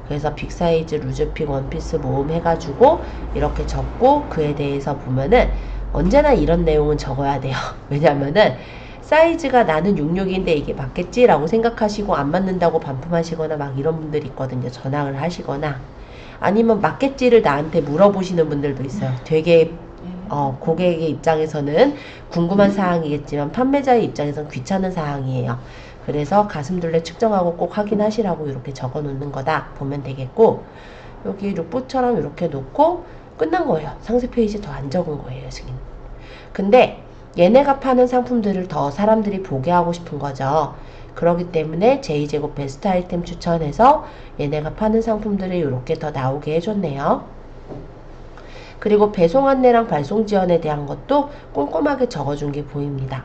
그래서 빅사이즈 루즈핏 원피스 모음 해가지고 이렇게 적고 그에 대해서 보면은 언제나 이런 내용은 적어야 돼요. 왜냐면은 사이즈가 나는 66인데 이게 맞겠지? 라고 생각하시고 안 맞는다고 반품하시거나 막 이런 분들이 있거든요. 전화를 하시거나 아니면 맞겠지를 나한테 물어보시는 분들도 있어요. 되게 고객의 입장에서는 궁금한 사항이겠지만 판매자의 입장에서는 귀찮은 사항이에요. 그래서 가슴둘레 측정하고 꼭 확인하시라고 이렇게 적어 놓는 거다 보면 되겠고 여기 룩북처럼 이렇게 놓고 끝난 거예요. 상세 페이지 더 안 적은 거예요 지금. 근데 얘네가 파는 상품들을 더 사람들이 보게 하고 싶은 거죠. 그렇기 때문에 제이제곱 베스트 아이템 추천해서 얘네가 파는 상품들을 이렇게 더 나오게 해줬네요. 그리고 배송 안내랑 발송 지연에 대한 것도 꼼꼼하게 적어준 게 보입니다.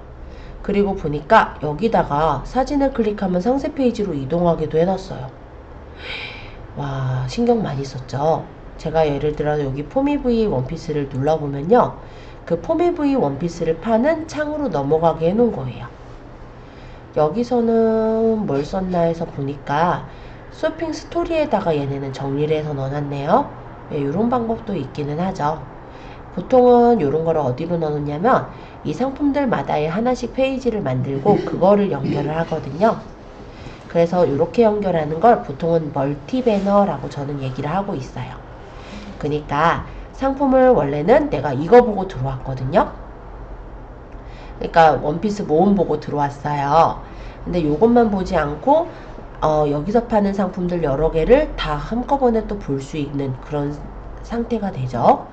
그리고 보니까 여기다가 사진을 클릭하면 상세 페이지로 이동하기도 해놨어요. 와, 신경 많이 썼죠. 제가 예를 들어 여기 포미V 원피스를 눌러보면요, 그 포미V 원피스를 파는 창으로 넘어가게 해놓은 거예요. 여기서는 뭘 썼나 해서 보니까 쇼핑 스토리에다가 얘네는 정리를 해서 넣어놨네요. 예, 이런 방법도 있기는 하죠. 보통은 이런 거를 어디로 넣느냐면 이 상품들마다의 하나씩 페이지를 만들고 그거를 연결을 하거든요. 그래서 이렇게 연결하는 걸 보통은 멀티 배너라고 저는 얘기를 하고 있어요. 그러니까 상품을 원래는 내가 이거 보고 들어왔거든요. 그러니까 원피스 모음 보고 들어왔어요. 근데 요것만 보지 않고 여기서 파는 상품들 여러 개를 다 한꺼번에 또 볼 수 있는 그런 상태가 되죠.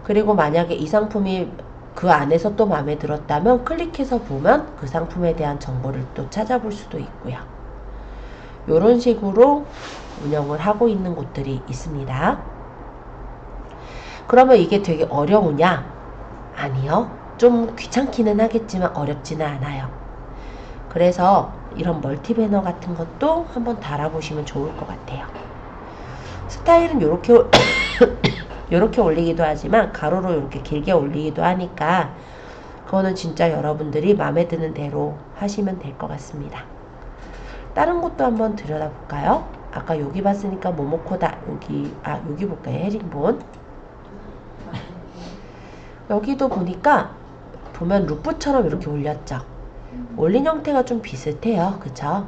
그리고 만약에 이 상품이 그 안에서 또 마음에 들었다면 클릭해서 보면 그 상품에 대한 정보를 또 찾아볼 수도 있고요. 이런 식으로 운영을 하고 있는 곳들이 있습니다. 그러면 이게 되게 어려우냐? 아니요. 좀 귀찮기는 하겠지만 어렵지는 않아요. 그래서 이런 멀티 배너 같은 것도 한번 달아보시면 좋을 것 같아요. 스타일은 이렇게 이렇게 올리기도 하지만 가로로 이렇게 길게 올리기도 하니까 그거는 진짜 여러분들이 마음에 드는 대로 하시면 될 것 같습니다. 다른 것도 한번 들여다볼까요? 아까 여기 봤으니까 모모코다 여기 볼까요? 헤링본. 여기도 보니까 보면 루프처럼 이렇게 올렸죠. 올린 형태가 좀 비슷해요. 그쵸?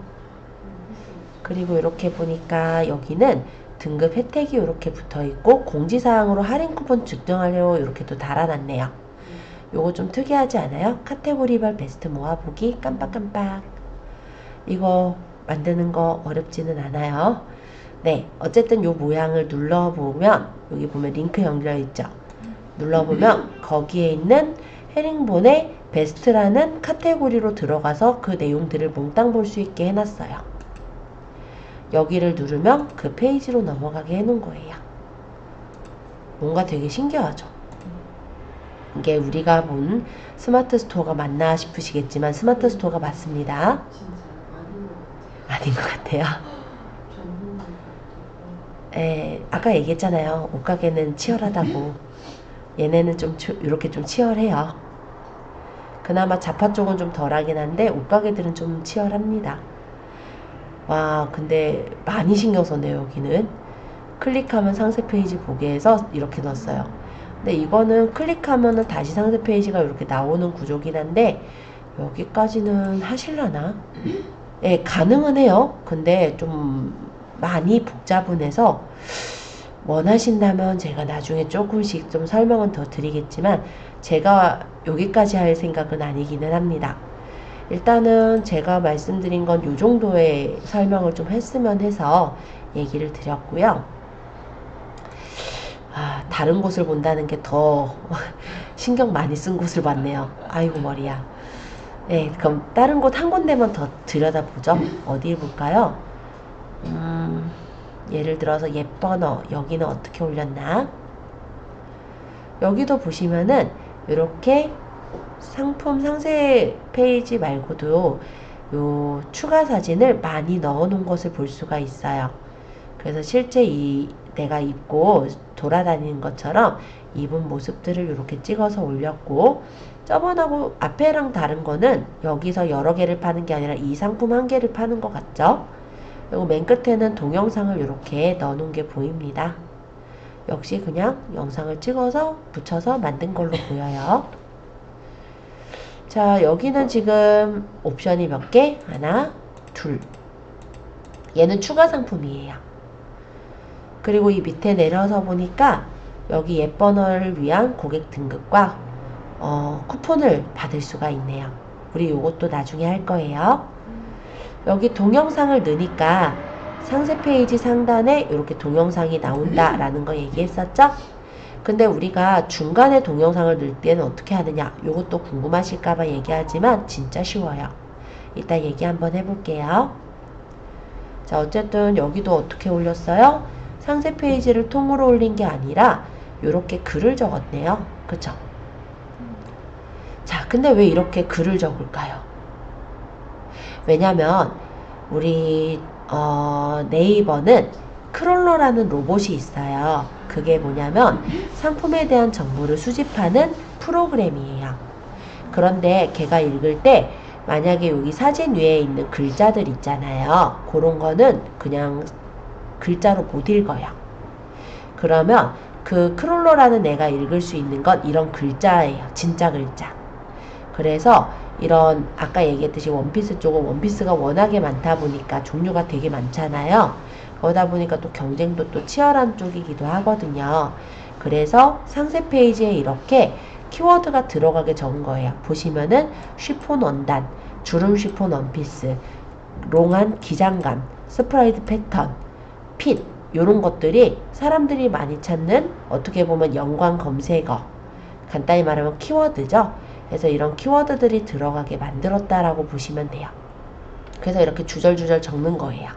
그리고 이렇게 보니까 여기는 등급 혜택이 이렇게 붙어있고 공지사항으로 할인 쿠폰 증정하려고 이렇게 또 달아놨네요. 요거 좀 특이하지 않아요? 카테고리별 베스트 모아보기 깜빡깜빡. 이거 만드는 거 어렵지는 않아요. 네, 어쨌든 요 모양을 눌러보면 여기 보면 링크 연결있죠. 눌러보면 거기에 있는 헤링본의 베스트라는 카테고리로 들어가서 그 내용들을 몽땅 볼 수 있게 해놨어요. 여기를 누르면 그 페이지로 넘어가게 해놓은 거예요. 뭔가 되게 신기하죠? 이게 우리가 본 스마트 스토어가 맞나 싶으시겠지만 스마트 스토어가 맞습니다. 진짜 아닌 것 같아요. 아닌 것 같아요. 전문가 같아요. 아까 얘기했잖아요. 옷가게는 치열하다고. 얘네는 좀 이렇게 좀 치열해요. 그나마 자파 쪽은 좀 덜하긴 한데 옷가게들은 좀 치열합니다. 와, 근데 많이 신경 썼네요. 여기는 클릭하면 상세 페이지 보게 해서 이렇게 넣었어요. 근데 이거는 클릭하면은 다시 상세 페이지가 이렇게 나오는 구조긴 한데 여기까지는 하실라나? 예, 가능은 해요. 근데 좀 많이 복잡해서 원하신다면 제가 나중에 조금씩 좀 설명은 더 드리겠지만 제가 여기까지 할 생각은 아니기는 합니다. 일단은 제가 말씀드린 건 요 정도의 설명을 좀 했으면 해서 얘기를 드렸고요. 다른 곳을 본다는 게 더 신경 많이 쓴 곳을 봤네요. 아이고 머리야. 네, 그럼 다른 곳 한 군데만 더 들여다보죠. 어디 볼까요? 예를 들어서 예뻐너 여기는 어떻게 올렸나? 여기도 보시면은 이렇게 상품 상세 페이지 말고도 요 추가 사진을 많이 넣어 놓은 것을 볼 수가 있어요. 그래서 실제 내가 입고 돌아다니는 것처럼 입은 모습들을 이렇게 찍어서 올렸고, 저번하고 앞에랑 다른 거는 여기서 여러 개를 파는 게 아니라 이 상품 한 개를 파는 것 같죠? 그리고 맨 끝에는 동영상을 이렇게 넣어 놓은 게 보입니다. 역시 그냥 영상을 찍어서 붙여서 만든 걸로 보여요. 자, 여기는 지금 옵션이 몇 개? 하나, 둘. 얘는 추가 상품이에요. 그리고 이 밑에 내려서 보니까 여기 예뻐너를 위한 고객 등급과 쿠폰을 받을 수가 있네요. 우리 요것도 나중에 할 거예요. 여기 동영상을 넣으니까 상세 페이지 상단에 이렇게 동영상이 나온다라는 거 얘기했었죠? 근데 우리가 중간에 동영상을 넣을 때는 어떻게 하느냐? 요것도 궁금하실까봐 얘기하지만 진짜 쉬워요. 이따 얘기 한번 해볼게요. 자, 어쨌든 여기도 어떻게 올렸어요? 상세 페이지를 통으로 올린 게 아니라 요렇게 글을 적었네요. 그쵸? 자, 근데 왜 이렇게 글을 적을까요? 왜냐면 우리 네이버는 크롤러라는 로봇이 있어요. 그게 뭐냐면 상품에 대한 정보를 수집하는 프로그램이에요. 그런데 걔가 읽을 때 만약에 여기 사진 위에 있는 글자들 있잖아요. 그런 거는 그냥 글자로 못 읽어요. 그러면 그 크롤러라는 애가 읽을 수 있는 건 이런 글자예요. 진짜 글자. 그래서 이런 아까 얘기했듯이 원피스 쪽은 원피스가 워낙에 많다 보니까 종류가 되게 많잖아요. 그러다 보니까 또 경쟁도 또 치열한 쪽이기도 하거든요. 그래서 상세 페이지에 이렇게 키워드가 들어가게 적은 거예요. 보시면은 쉬폰 원단, 주름 쉬폰 원피스, 롱한 기장감, 스프라이드 패턴, 핏 요런 것들이 사람들이 많이 찾는 어떻게 보면 연관 검색어, 간단히 말하면 키워드죠. 그래서 이런 키워드들이 들어가게 만들었다라고 보시면 돼요. 그래서 이렇게 주절주절 적는 거예요.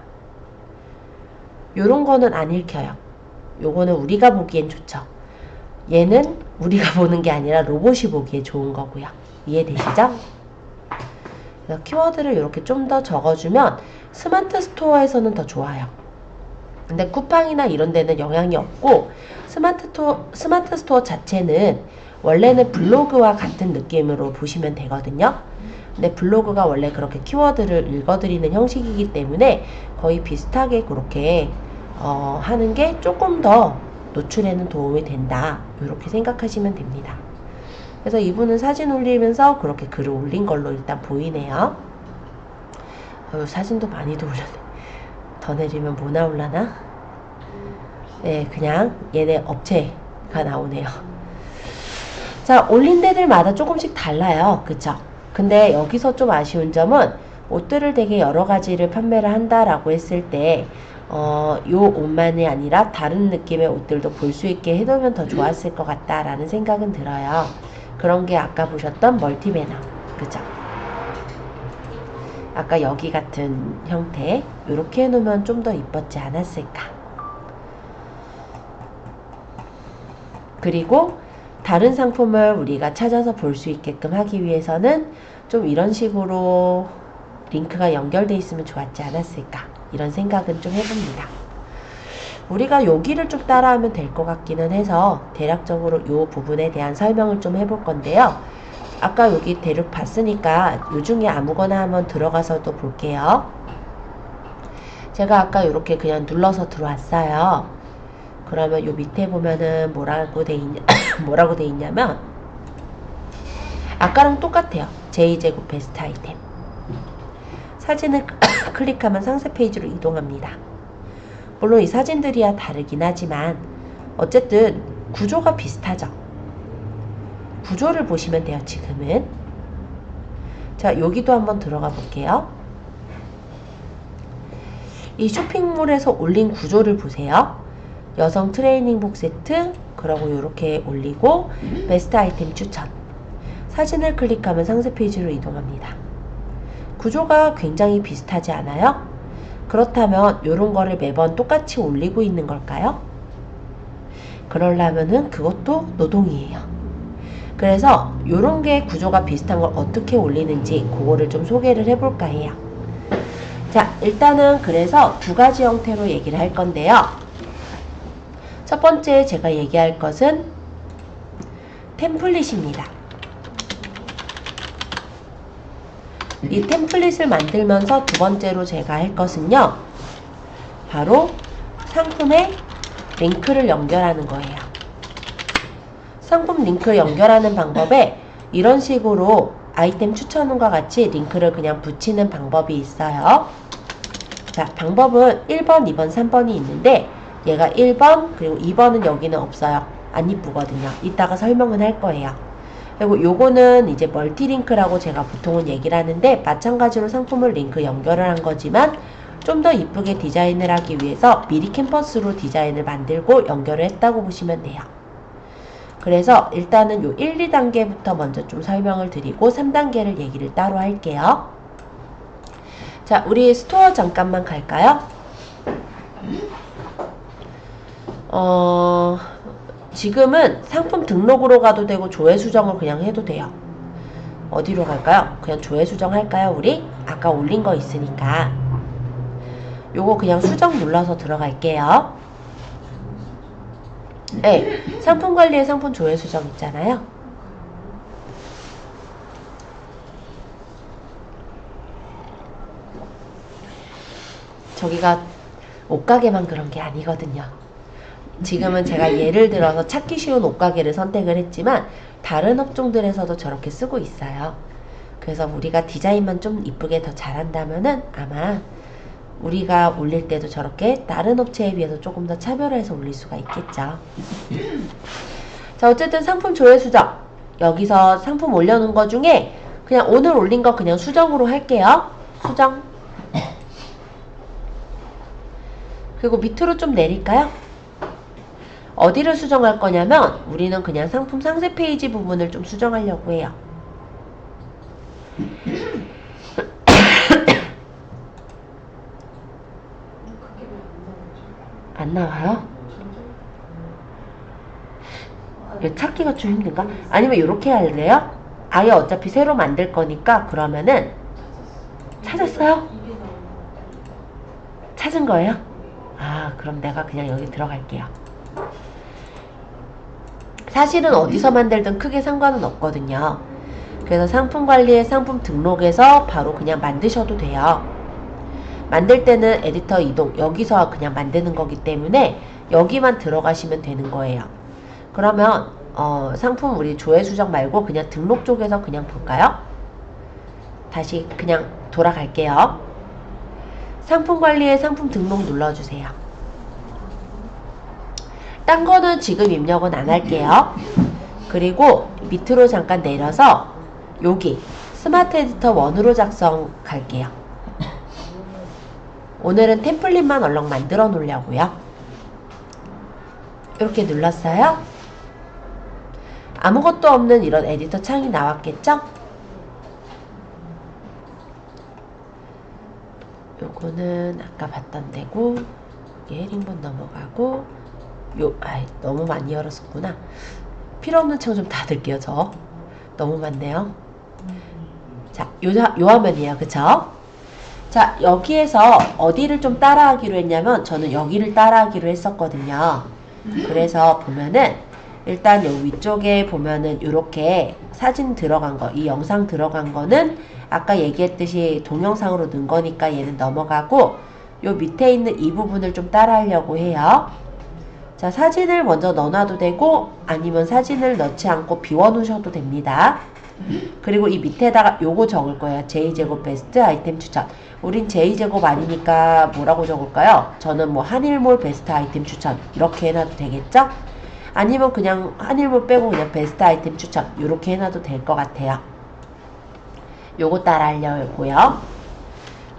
요런 거는 안 읽혀요. 요거는 우리가 보기엔 좋죠. 얘는 우리가 보는 게 아니라 로봇이 보기에 좋은 거고요. 이해되시죠? 그래서 키워드를 이렇게 좀 더 적어주면 스마트 스토어에서는 더 좋아요. 근데 쿠팡이나 이런 데는 영향이 없고 스마트 스토어 자체는 원래는 블로그와 같은 느낌으로 보시면 되거든요. 근데 블로그가 원래 그렇게 키워드를 읽어드리는 형식이기 때문에 거의 비슷하게 그렇게 하는 게 조금 더 노출에는 도움이 된다. 이렇게 생각하시면 됩니다. 그래서 이분은 사진 올리면서 그렇게 글을 올린 걸로 일단 보이네요. 사진도 많이도 올렸네. 더 내리면 뭐 나올라나? 네, 그냥 얘네 업체가 나오네요. 자, 올린 데들마다 조금씩 달라요. 그쵸? 근데 여기서 좀 아쉬운 점은 옷들을 되게 여러 가지를 판매를 한다라고 했을 때 요 옷만이 아니라 다른 느낌의 옷들도 볼 수 있게 해놓으면 더 좋았을 것 같다라는 생각은 들어요. 그런 게 아까 보셨던 멀티 배너. 그죠? 아까 여기 같은 형태 이렇게 해놓으면 좀 더 이뻤지 않았을까. 그리고 다른 상품을 우리가 찾아서 볼 수 있게끔 하기 위해서는 좀 이런 식으로 링크가 연결되어 있으면 좋았지 않았을까. 이런 생각은 좀 해봅니다. 우리가 여기를 좀 따라하면 될 것 같기는 해서 대략적으로 이 부분에 대한 설명을 좀 해볼 건데요. 아까 여기 대륙 봤으니까 이 중에 아무거나 한번 들어가서도 볼게요. 제가 아까 이렇게 그냥 눌러서 들어왔어요. 그러면 요 밑에 보면은 뭐라고 돼 있냐면 아까랑 똑같아요. 제2제곱 베스트 아이템. 사진을 클릭하면 상세 페이지로 이동합니다. 물론 이 사진들이야 다르긴 하지만 어쨌든 구조가 비슷하죠. 구조를 보시면 돼요. 지금은. 자, 여기도 한번 들어가 볼게요. 이 쇼핑몰에서 올린 구조를 보세요. 여성 트레이닝복 세트, 그러고 이렇게 올리고 베스트 아이템 추천. 사진을 클릭하면 상세 페이지로 이동합니다. 구조가 굉장히 비슷하지 않아요? 그렇다면 이런 거를 매번 똑같이 올리고 있는 걸까요? 그러려면은 그것도 노동이에요. 그래서 이런 게 구조가 비슷한 걸 어떻게 올리는지 그거를 좀 소개를 해볼까 해요. 자, 일단은 그래서 두 가지 형태로 얘기를 할 건데요. 첫 번째 제가 얘기할 것은 템플릿입니다. 이 템플릿을 만들면서 두 번째로 제가 할 것은요. 바로 상품에 링크를 연결하는 거예요. 상품 링크를 연결하는 방법에 이런 식으로 아이템 추천과 같이 링크를 그냥 붙이는 방법이 있어요. 자, 방법은 1번, 2번, 3번이 있는데 얘가 1번 그리고 2번은 여기는 없어요. 안 이쁘거든요. 이따가 설명은 할 거예요. 그리고 요거는 이제 멀티링크라고 제가 보통은 얘기를 하는데 마찬가지로 상품을 링크 연결을 한 거지만 좀 더 이쁘게 디자인을 하기 위해서 미리 캠퍼스로 디자인을 만들고 연결을 했다고 보시면 돼요. 그래서 일단은 요 1, 2단계부터 먼저 좀 설명을 드리고 3단계를 얘기를 따로 할게요. 자, 우리 스토어 잠깐만 갈까요? 지금은 상품 등록으로 가도 되고 조회 수정을 그냥 해도 돼요. 어디로 갈까요? 그냥 조회 수정 할까요, 우리? 아까 올린 거 있으니까. 요거 그냥 수정 눌러서 들어갈게요. 네, 상품 관리에 상품 조회 수정 있잖아요. 저기가 옷가게만 그런 게 아니거든요. 지금은 제가 예를 들어서 찾기 쉬운 옷가게를 선택을 했지만 다른 업종들에서도 저렇게 쓰고 있어요. 그래서 우리가 디자인만 좀 이쁘게 더 잘한다면은 아마 우리가 올릴 때도 저렇게 다른 업체에 비해서 조금 더 차별화해서 올릴 수가 있겠죠. 자, 어쨌든 상품 조회 수정. 여기서 상품 올려놓은 거 중에 그냥 오늘 올린 거 그냥 수정으로 할게요. 수정. 그리고 밑으로 좀 내릴까요? 어디를 수정할 거냐면 우리는 그냥 상품 상세 페이지 부분을 좀 수정하려고 해요. 안 나와요? 이거 찾기가 좀 힘든가? 아니면 이렇게 할래요? 아예 어차피 새로 만들 거니까 그러면은 찾았어요? 찾은 거예요? 아, 그럼 내가 그냥 여기 들어갈게요. 사실은 어디서 만들든 크게 상관은 없거든요. 그래서 상품 관리에 상품 등록에서 바로 그냥 만드셔도 돼요. 만들 때는 에디터 이동, 여기서 그냥 만드는 거기 때문에 여기만 들어가시면 되는 거예요. 그러면 상품 우리 조회 수정 말고 그냥 등록 쪽에서 그냥 볼까요? 다시 그냥 돌아갈게요. 상품 관리에 상품 등록 눌러주세요. 딴 거는 지금 입력은 안 할게요. 그리고 밑으로 잠깐 내려서 여기 스마트 에디터 1으로 작성 갈게요. 오늘은 템플릿만 얼렁 만들어 놓으려고요. 이렇게 눌렀어요. 아무것도 없는 이런 에디터 창이 나왔겠죠? 요거는 아까 봤던 데고 이게 헤링본 넘어가고 너무 많이 열었었구나. 필요 없는 창 좀 닫을게요. 저 너무 많네요. 자, 요 화면이에요. 그쵸? 자, 여기에서 어디를 좀 따라하기로 했냐면 저는 여기를 따라하기로 했었거든요. 그래서 보면은 일단 요 위쪽에 보면은 이렇게 사진 들어간 거, 이 영상 들어간 거는 아까 얘기했듯이 동영상으로 넣은 거니까 얘는 넘어가고 요 밑에 있는 이 부분을 좀 따라하려고 해요. 자, 사진을 먼저 넣어놔도 되고 아니면 사진을 넣지 않고 비워놓으셔도 됩니다. 그리고 이 밑에다가 요거 적을 거예요. j-제곱 베스트 아이템 추천. 우린 j-제곱 아니니까 뭐라고 적을까요? 저는 뭐 한일몰 베스트 아이템 추천 이렇게 해놔도 되겠죠? 아니면 그냥 한일몰 빼고 그냥 베스트 아이템 추천 이렇게 해놔도 될 것 같아요. 요거 따라 하려고요.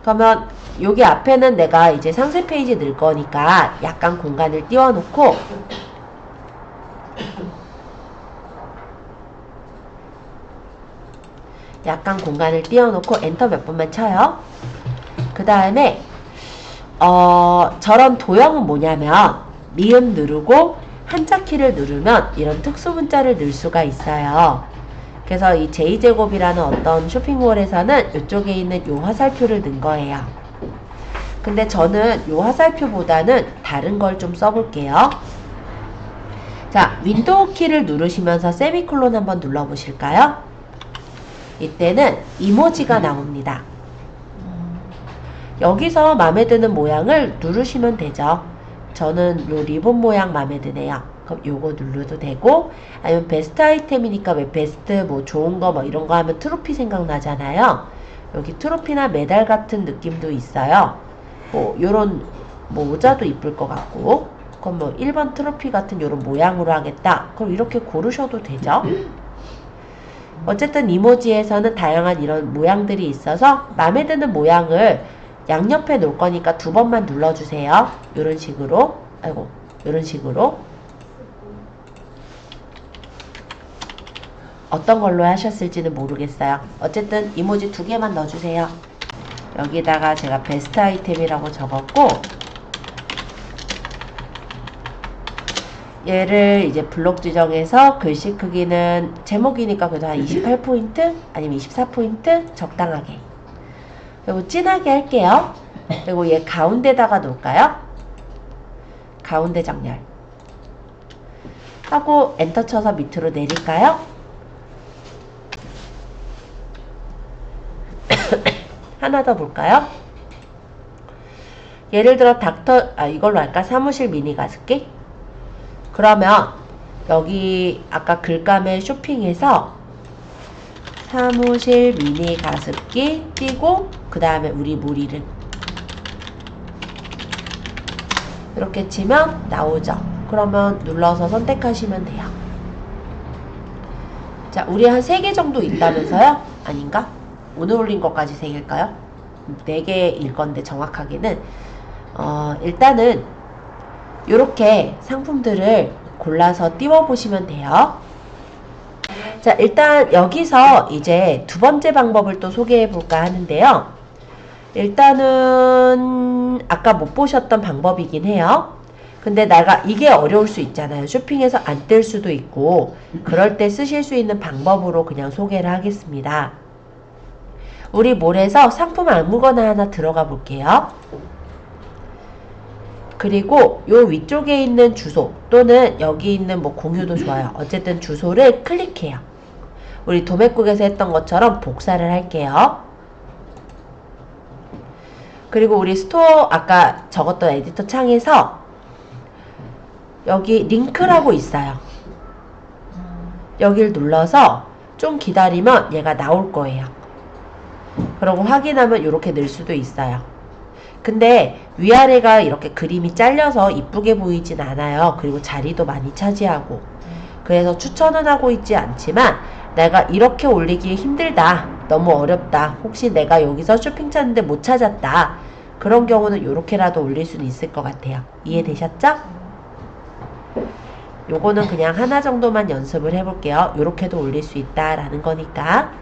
그러면 여기 앞에는 내가 이제 상세 페이지 넣을 거니까 약간 공간을 띄워놓고 엔터 몇 번만 쳐요. 그 다음에 저런 도형은 뭐냐면 미음 누르고 한자 키를 누르면 이런 특수 문자를 넣을 수가 있어요. 그래서 이 J제곱이라는 어떤 쇼핑몰에서는 이쪽에 있는 요 화살표를 넣은 거예요. 근데 저는 요 화살표보다는 다른 걸 좀 써볼게요. 자, 윈도우 키를 누르시면서 세미콜론 한번 눌러보실까요? 이때는 이모지가 나옵니다. 여기서 마음에 드는 모양을 누르시면 되죠. 저는 요 리본 모양 마음에 드네요. 그럼 요거 눌러도 되고, 아니면 베스트 아이템이니까 왜 베스트 뭐 좋은 거 뭐 이런 거 하면 트로피 생각나잖아요. 여기 트로피나 메달 같은 느낌도 있어요. 뭐 요런 뭐 모자도 이쁠 것 같고, 그럼 뭐 1번 트로피 같은 요런 모양으로 하겠다. 그럼 이렇게 고르셔도 되죠. 어쨌든 이모지에서는 다양한 이런 모양들이 있어서 마음에 드는 모양을 양옆에 놓을 거니까 2번만 눌러주세요. 요런 식으로. 요런 식으로. 어떤 걸로 하셨을지는 모르겠어요. 어쨌든 이모지 2개만 넣어주세요. 여기다가 제가 베스트 아이템이라고 적었고, 얘를 이제 블록 지정해서 글씨 크기는 제목이니까 그래도 한 28포인트 아니면 24포인트 적당하게, 그리고 진하게 할게요. 그리고 얘 가운데다가 놓을까요? 가운데 정렬 하고 엔터 쳐서 밑으로 내릴까요? 하나 더 볼까요? 예를 들어 이걸로 할까? 사무실 미니 가습기? 그러면 여기 아까 글감에 쇼핑해서 사무실 미니 가습기 띄고 그 다음에 우리 무리를 이렇게 치면 나오죠. 그러면 눌러서 선택하시면 돼요. 자, 우리 한 3개 정도 있다면서요? 아닌가? 오늘 올린 것까지 3개일까요? 4개일 건데 정확하게는 일단은 이렇게 상품들을 골라서 띄워 보시면 돼요. 자, 일단 여기서 이제 2번째 방법을 또 소개해 볼까 하는데요. 일단은 아까 못 보셨던 방법이긴 해요. 근데 내가 이게 어려울 수 있잖아요. 쇼핑에서 안 뜰 수도 있고, 그럴 때 쓰실 수 있는 방법으로 그냥 소개를 하겠습니다. 우리 몰에서 상품 아무거나 하나 들어가 볼게요. 그리고 요 위쪽에 있는 주소 또는 여기 있는 뭐 공유도 좋아요. 어쨌든 주소를 클릭해요. 우리 도매국에서 했던 것처럼 복사를 할게요. 그리고 우리 스토어 아까 적었던 에디터 창에서 여기 링크라고 있어요. 여길 눌러서 좀 기다리면 얘가 나올 거예요. 그러고 확인하면 이렇게 늘 수도 있어요. 근데 위아래가 이렇게 그림이 잘려서 이쁘게 보이진 않아요. 그리고 자리도 많이 차지하고. 그래서 추천은 하고 있지 않지만 내가 이렇게 올리기 힘들다, 너무 어렵다, 혹시 내가 여기서 쇼핑 찾는데 못 찾았다, 그런 경우는 이렇게라도 올릴 수는 있을 것 같아요. 이해되셨죠? 요거는 그냥 하나 정도만 연습을 해볼게요. 요렇게도 올릴 수 있다라는 거니까.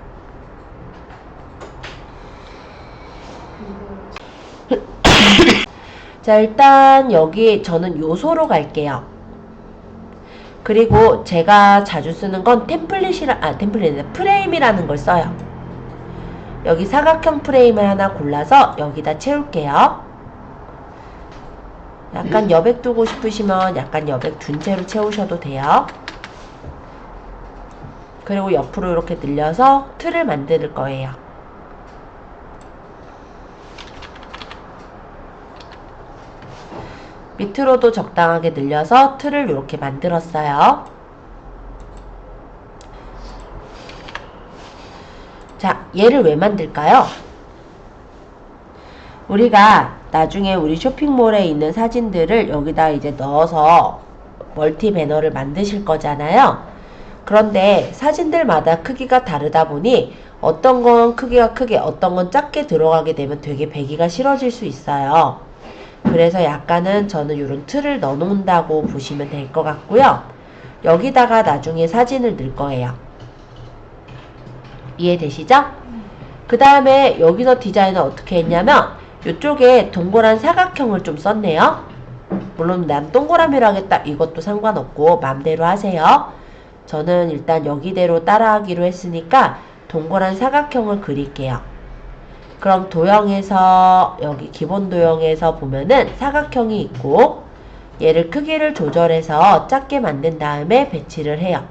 자, 일단 여기 저는 요소로 갈게요. 그리고 제가 자주 쓰는 건 프레임이라는 걸 써요. 여기 사각형 프레임을 하나 골라서 여기다 채울게요. 약간 여백 두고 싶으시면 약간 여백 둔 채로 채우셔도 돼요. 그리고 옆으로 이렇게 늘려서 틀을 만들 거예요. 밑으로도 적당하게 늘려서 틀을 이렇게 만들었어요. 자, 얘를 왜 만들까요? 우리가 나중에 우리 쇼핑몰에 있는 사진들을 여기다 이제 넣어서 멀티 배너를 만드실 거잖아요. 그런데 사진들마다 크기가 다르다 보니 어떤 건 크기가 크게 어떤 건 작게 들어가게 되면 되게 배기가 싫어질 수 있어요. 그래서 약간은 저는 이런 틀을 넣어 놓는다고 보시면 될 것 같고요. 여기다가 나중에 사진을 넣을 거예요. 이해되시죠? 그 다음에 여기서 디자인은 어떻게 했냐면 이쪽에 동그란 사각형을 좀 썼네요. 물론 난 동그라미로 하겠다 이것도 상관없고 맘대로 하세요. 저는 일단 여기대로 따라하기로 했으니까 동그란 사각형을 그릴게요. 그럼 도형에서 여기 기본 도형에서 보면은 사각형이 있고 얘를 크기를 조절해서 작게 만든 다음에 배치를 해요.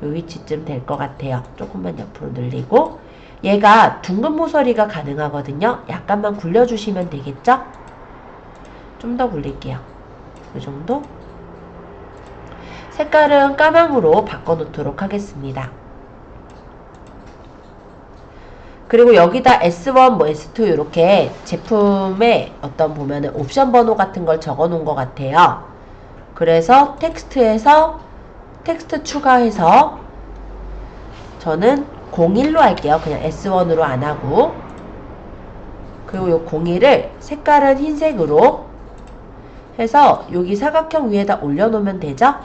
요 위치쯤 될 것 같아요. 조금만 옆으로 늘리고 얘가 둥근 모서리가 가능하거든요. 약간만 굴려주시면 되겠죠? 좀 더 굴릴게요. 이 정도? 색깔은 까망으로 바꿔놓도록 하겠습니다. 그리고 여기다 S1, 뭐 S2 이렇게 제품에 어떤 보면은 옵션 번호 같은 걸 적어 놓은 것 같아요. 그래서 텍스트에서 텍스트 추가해서 저는 01로 할게요. 그냥 S1으로 안 하고. 그리고 요 01을 색깔은 흰색으로 해서 여기 사각형 위에다 올려놓으면 되죠?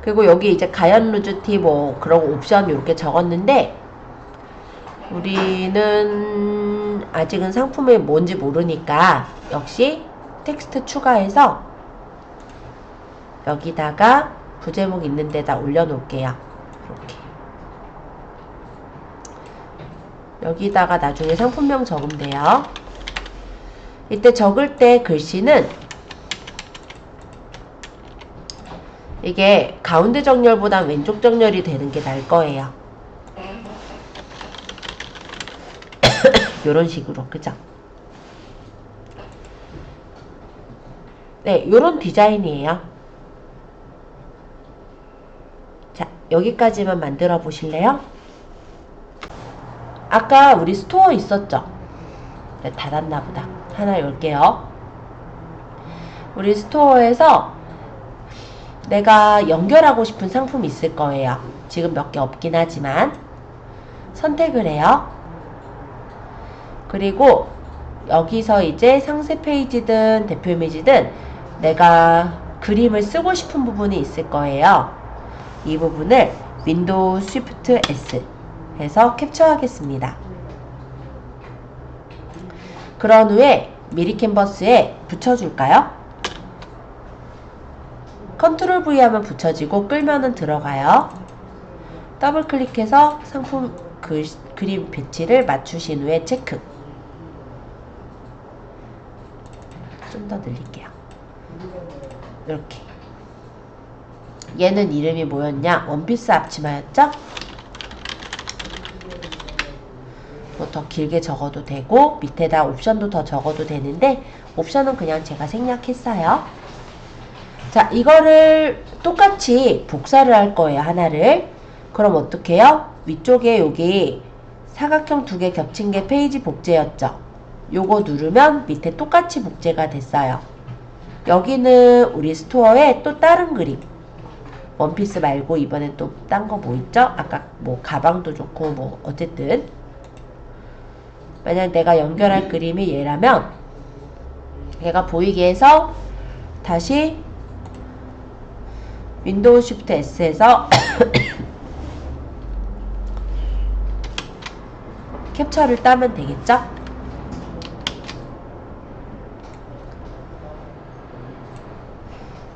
그리고 여기 이제 가연 루즈티 뭐 그런 옵션 이렇게 적었는데 우리는 아직은 상품이 뭔지 모르니까 역시 텍스트 추가해서 여기다가 부제목 있는 데다 올려놓을게요. 이렇게 여기다가 나중에 상품명 적으면 돼요. 이때 적을 때 글씨는 이게 가운데 정렬보다 왼쪽 정렬이 되는 게 나을 거예요. 요런 식으로, 그죠? 네, 요런 디자인이에요. 자, 여기까지만 만들어 보실래요? 아까 우리 스토어 있었죠? 네, 닫았나 보다. 하나 열게요. 우리 스토어에서 내가 연결하고 싶은 상품이 있을 거예요. 지금 몇 개 없긴 하지만 선택을 해요. 그리고 여기서 이제 상세 페이지든 대표 이미지든 내가 그림을 쓰고 싶은 부분이 있을 거예요. 이 부분을 윈도우 쉬프트 S 해서 캡처하겠습니다. 그런 후에 미리 캔버스에 붙여줄까요? 컨트롤 V 하면 붙여지고 끌면은 들어가요. 더블 클릭해서 상품 그림 배치를 맞추신 후에 체크. 좀 더 늘릴게요. 이렇게. 얘는 이름이 뭐였냐? 원피스 앞치마였죠? 뭐 더 길게 적어도 되고 밑에다 옵션도 더 적어도 되는데 옵션은 그냥 제가 생략했어요. 자, 이거를 똑같이 복사를 할 거예요. 하나를. 그럼 어떻게 해요? 위쪽에 여기 사각형 2개 겹친 게 페이지 복제였죠? 요거 누르면 밑에 똑같이 복제가 됐어요. 여기는 우리 스토어에 또 다른 그림, 원피스 말고 이번엔 또 딴 거 뭐 있죠? 아까 뭐 가방도 좋고 뭐 어쨌든 만약 내가 연결할 그림이 얘라면 얘가 보이게 해서 다시 윈도우 쉬프트 S에서 캡처를 따면 되겠죠?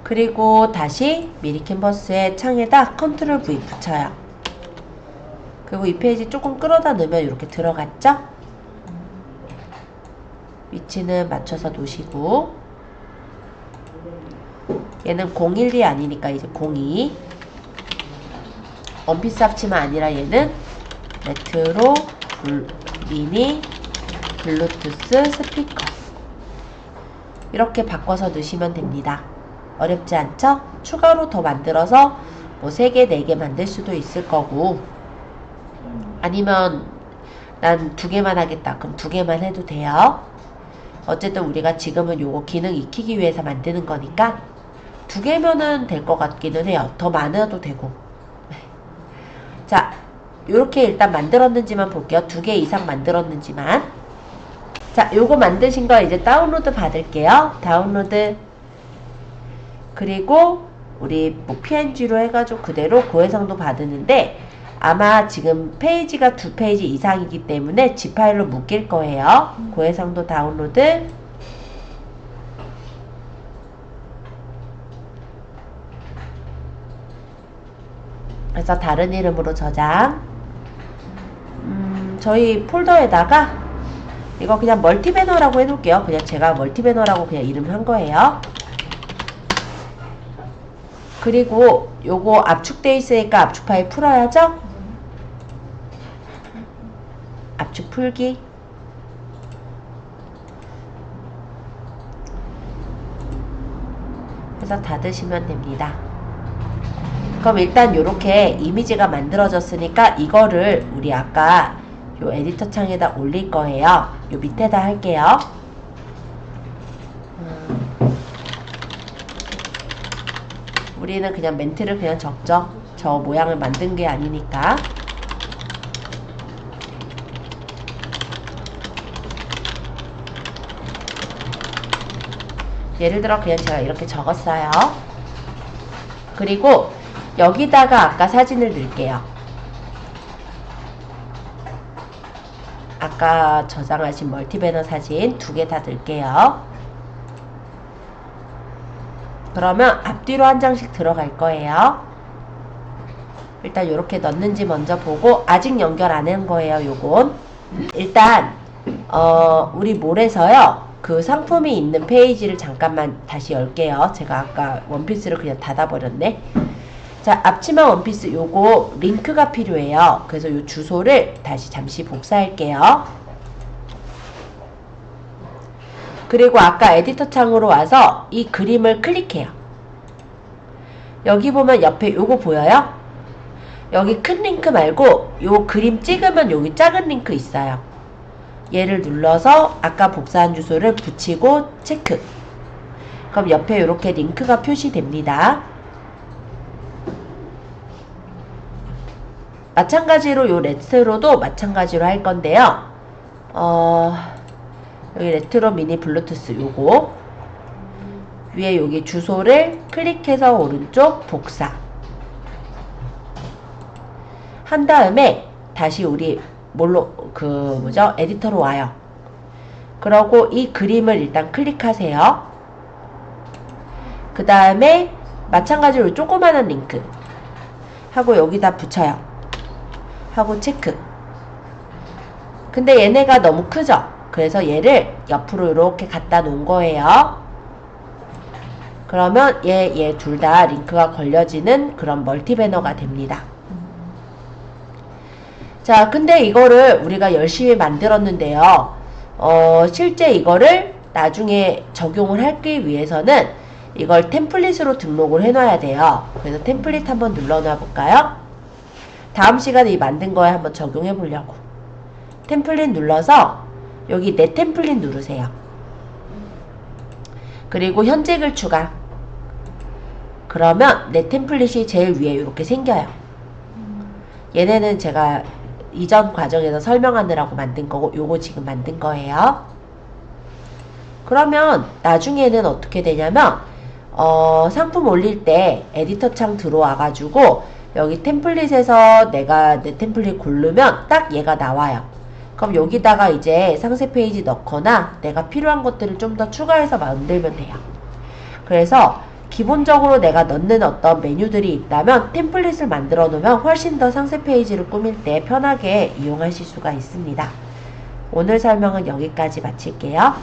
그리고 다시 미리 캔버스의 창에다 컨트롤 V 붙여요. 그리고 이 페이지 조금 끌어다 넣으면 이렇게 들어갔죠? 위치는 맞춰서 놓으시고 얘는 012 아니니까 이제 02 원피스 앞치마 아니라 얘는 레트로 미니 블루투스 스피커 이렇게 바꿔서 넣으시면 됩니다. 어렵지 않죠? 추가로 더 만들어서 뭐 3개, 4개 만들 수도 있을 거고 아니면 난 2개만 하겠다. 그럼 2개만 해도 돼요. 어쨌든 우리가 지금은 요거 기능 익히기 위해서 만드는 거니까 2개면은 될 것 같기는 해요. 더 많아도 되고. 자, 요렇게 일단 만들었는지만 볼게요. 2개 이상 만들었는지만. 자, 요거 만드신 거 이제 다운로드 받을게요. 다운로드. 그리고 우리 뭐 PNG로 해가지고 그대로 고해상도 받으는데 아마 지금 페이지가 2페이지 이상이기 때문에 G 파일로 묶일 거예요. 고해상도 다운로드. 그래서 다른 이름으로 저장. 저희 폴더에다가 이거 그냥 멀티배너라고 해놓을게요. 그냥 제가 멀티배너라고 그냥 이름 한 거예요. 그리고 요거 압축돼 있으니까 압축 파일 풀어야죠? 압축 풀기. 해서 닫으시면 됩니다. 그럼 일단 요렇게 이미지가 만들어졌으니까 이거를 우리 아까 요 에디터 창에다 올릴 거예요. 요 밑에다 할게요. 우리는 그냥 멘트를 그냥 적죠. 저 모양을 만든 게 아니니까. 예를 들어 그냥 제가 이렇게 적었어요. 그리고 여기다가 아까 사진을 넣을게요. 아까 저장하신 멀티배너 사진 2개 다 넣을게요. 그러면 앞뒤로 한 장씩 들어갈 거예요. 일단 이렇게 넣는지 먼저 보고, 아직 연결 안 한 거예요, 요건. 일단 우리 몰에서요, 그 상품이 있는 페이지를 잠깐만 다시 열게요. 제가 아까 원피스를 그냥 닫아버렸네. 자, 앞치마 원피스 요거 링크가 필요해요. 그래서 요 주소를 다시 잠시 복사할게요. 그리고 아까 에디터 창으로 와서 이 그림을 클릭해요. 여기 보면 옆에 요거 보여요? 여기 큰 링크 말고 요 그림 찍으면 여기 작은 링크 있어요. 얘를 눌러서 아까 복사한 주소를 붙이고 체크. 그럼 옆에 이렇게 링크가 표시됩니다. 마찬가지로 요 레트로도 마찬가지로 할 건데요. 여기 레트로 미니 블루투스 요거 위에 여기 주소를 클릭해서 오른쪽 복사 한 다음에 다시 우리 에디터로 와요. 그러고 이 그림을 일단 클릭하세요. 그 다음에 마찬가지로 조그마한 링크 하고 여기다 붙여요. 하고 체크. 근데 얘네가 너무 크죠? 그래서 얘를 옆으로 이렇게 갖다 놓은 거예요. 그러면 얘 둘 다 링크가 걸려지는 그런 멀티 배너가 됩니다. 자, 근데 이거를 우리가 열심히 만들었는데요. 실제 이거를 나중에 적용을 하기 위해서는 이걸 템플릿으로 등록을 해놔야 돼요. 그래서 템플릿 한번 눌러놔 볼까요? 다음 시간에 이 만든 거에 한번 적용해 보려고. 템플릿 눌러서 여기 내 템플릿 누르세요. 그리고 현직을 추가. 그러면 내 템플릿이 제일 위에 이렇게 생겨요. 얘네는 제가 이전 과정에서 설명하느라고 만든 거고, 요거 지금 만든 거예요. 그러면 나중에는 어떻게 되냐면 상품 올릴 때 에디터 창 들어와가지고 여기 템플릿에서 내가 내 템플릿 고르면 딱 얘가 나와요. 그럼 여기다가 이제 상세 페이지 넣거나 내가 필요한 것들을 좀 더 추가해서 만들면 돼요. 그래서 기본적으로 내가 넣는 어떤 메뉴들이 있다면 템플릿을 만들어 놓으면 훨씬 더 상세 페이지를 꾸밀 때 편하게 이용하실 수가 있습니다. 오늘 설명은 여기까지 마칠게요.